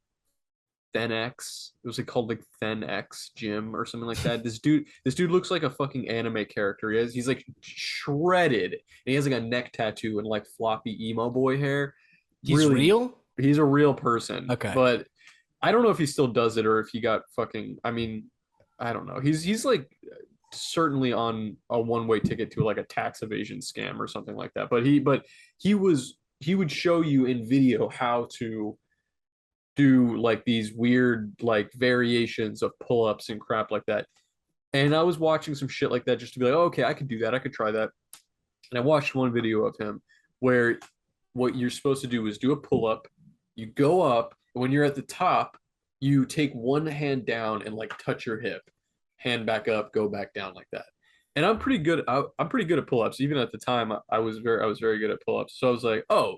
X, it was like called like X Gym or something like that. This dude looks like a fucking anime character. He's like shredded, and he has like a neck tattoo and like floppy emo boy hair. He's Really, real. he's a real person, Okay. but I don't know if he still does it or if he got fucking. I mean, I don't know. He's like certainly on a one-way ticket to like a tax evasion scam or something like that. He would show you in video how to do like these weird like variations of pull-ups and crap like that. And I was watching some shit like that just to be like, oh, okay, I could do that. I could try that. And I watched one video of him where what you're supposed to do is do a pull-up, you go up, and when you're at the top, you take one hand down and like touch your hip, hand back up, go back down like that. And I'm pretty good. I'm pretty good at pull-ups. Even at the time, I was very good at pull-ups. So I was like, oh,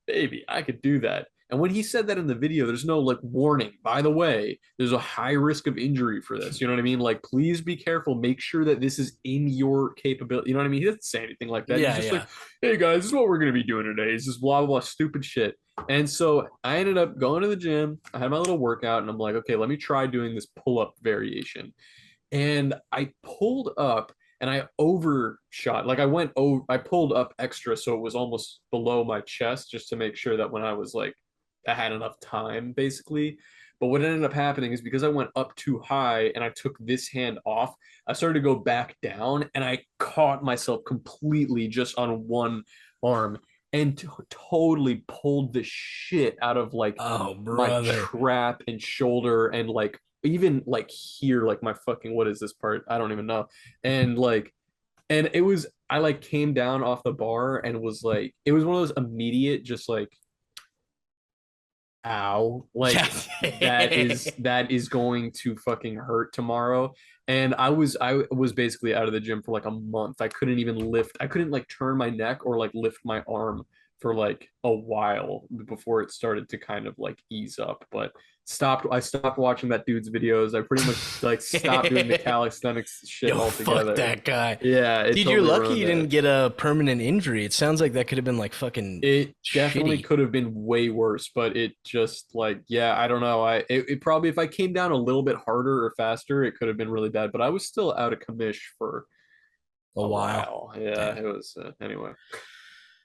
baby, I could do that. And when he said that in the video, there's no like warning. By the way, there's a high risk of injury for this. You know what I mean? Like, please be careful. Make sure that this is in your capability. You know what I mean? He doesn't say anything like that. He's Yeah, just yeah. like, hey guys, this is what we're going to be doing today. It's just blah, blah, blah, stupid shit. And so I ended up going to the gym. I had my little workout and I'm like, okay, let me try doing this pull up variation. And I pulled up and I overshot. Like I pulled up extra so it was almost below my chest just to make sure that when I was like, I had enough time basically. But what ended up happening is because I went up too high and I took this hand off, I started to go back down and I caught myself completely just on one arm and totally pulled the shit out of like Oh, my brother. trap and shoulder and like even like here, like my fucking what is this part? I don't even know. And like and it was I like came down off the bar and was like it was one of those immediate just like ow like that is going to fucking hurt tomorrow. And I was basically out of the gym for like a month. I couldn't like turn my neck or like lift my arm for like a while before it started to kind of like ease up. But I stopped watching that dude's videos. I pretty much like stopped doing the calisthenics shit Yo, altogether. fuck that guy. Yeah, it Dude, totally you're lucky ruined you it. didn't get a permanent injury. It sounds like that could have been like fucking It definitely shitty. could have been way worse, but it just like yeah, I don't know. It probably if I came down a little bit harder or faster, it could have been really bad. But I was still out of commish for A a while. while. Yeah, Damn. it was anyway.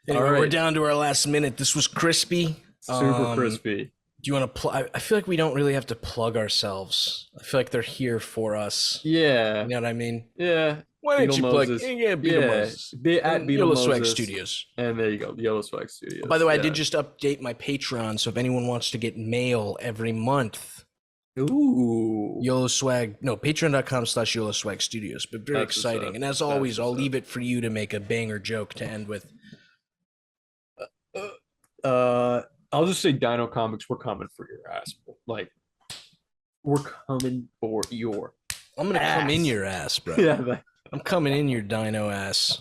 All Anyway, we're right, down to our last minute. This was crispy. super Um, crispy. do you want to plug? I feel like we don't really have to plug ourselves. I feel like they're here for us. Yeah, You know what I mean? yeah. Why don't Beetle you plug? Moses. Yeah, Beetle Yeah, Moses at and Beetle Yellow Swag Moses, Studios. and there you go, Yellow Swag By the Studios. way, I did Yeah. just update my Patreon, so if anyone wants to get mail every month, Ooh, YOLO Swag, no, patreon.com/YOLO Swag Studios, but very that's what's exciting. up. And as That's always, what's I'll up. leave it for you to make a banger joke to end with. I'll just say Dino Comics, we're coming for your ass. Like, we're coming for your I'm gonna come in ass. your ass, bro. Yeah, I'm coming in your dino ass.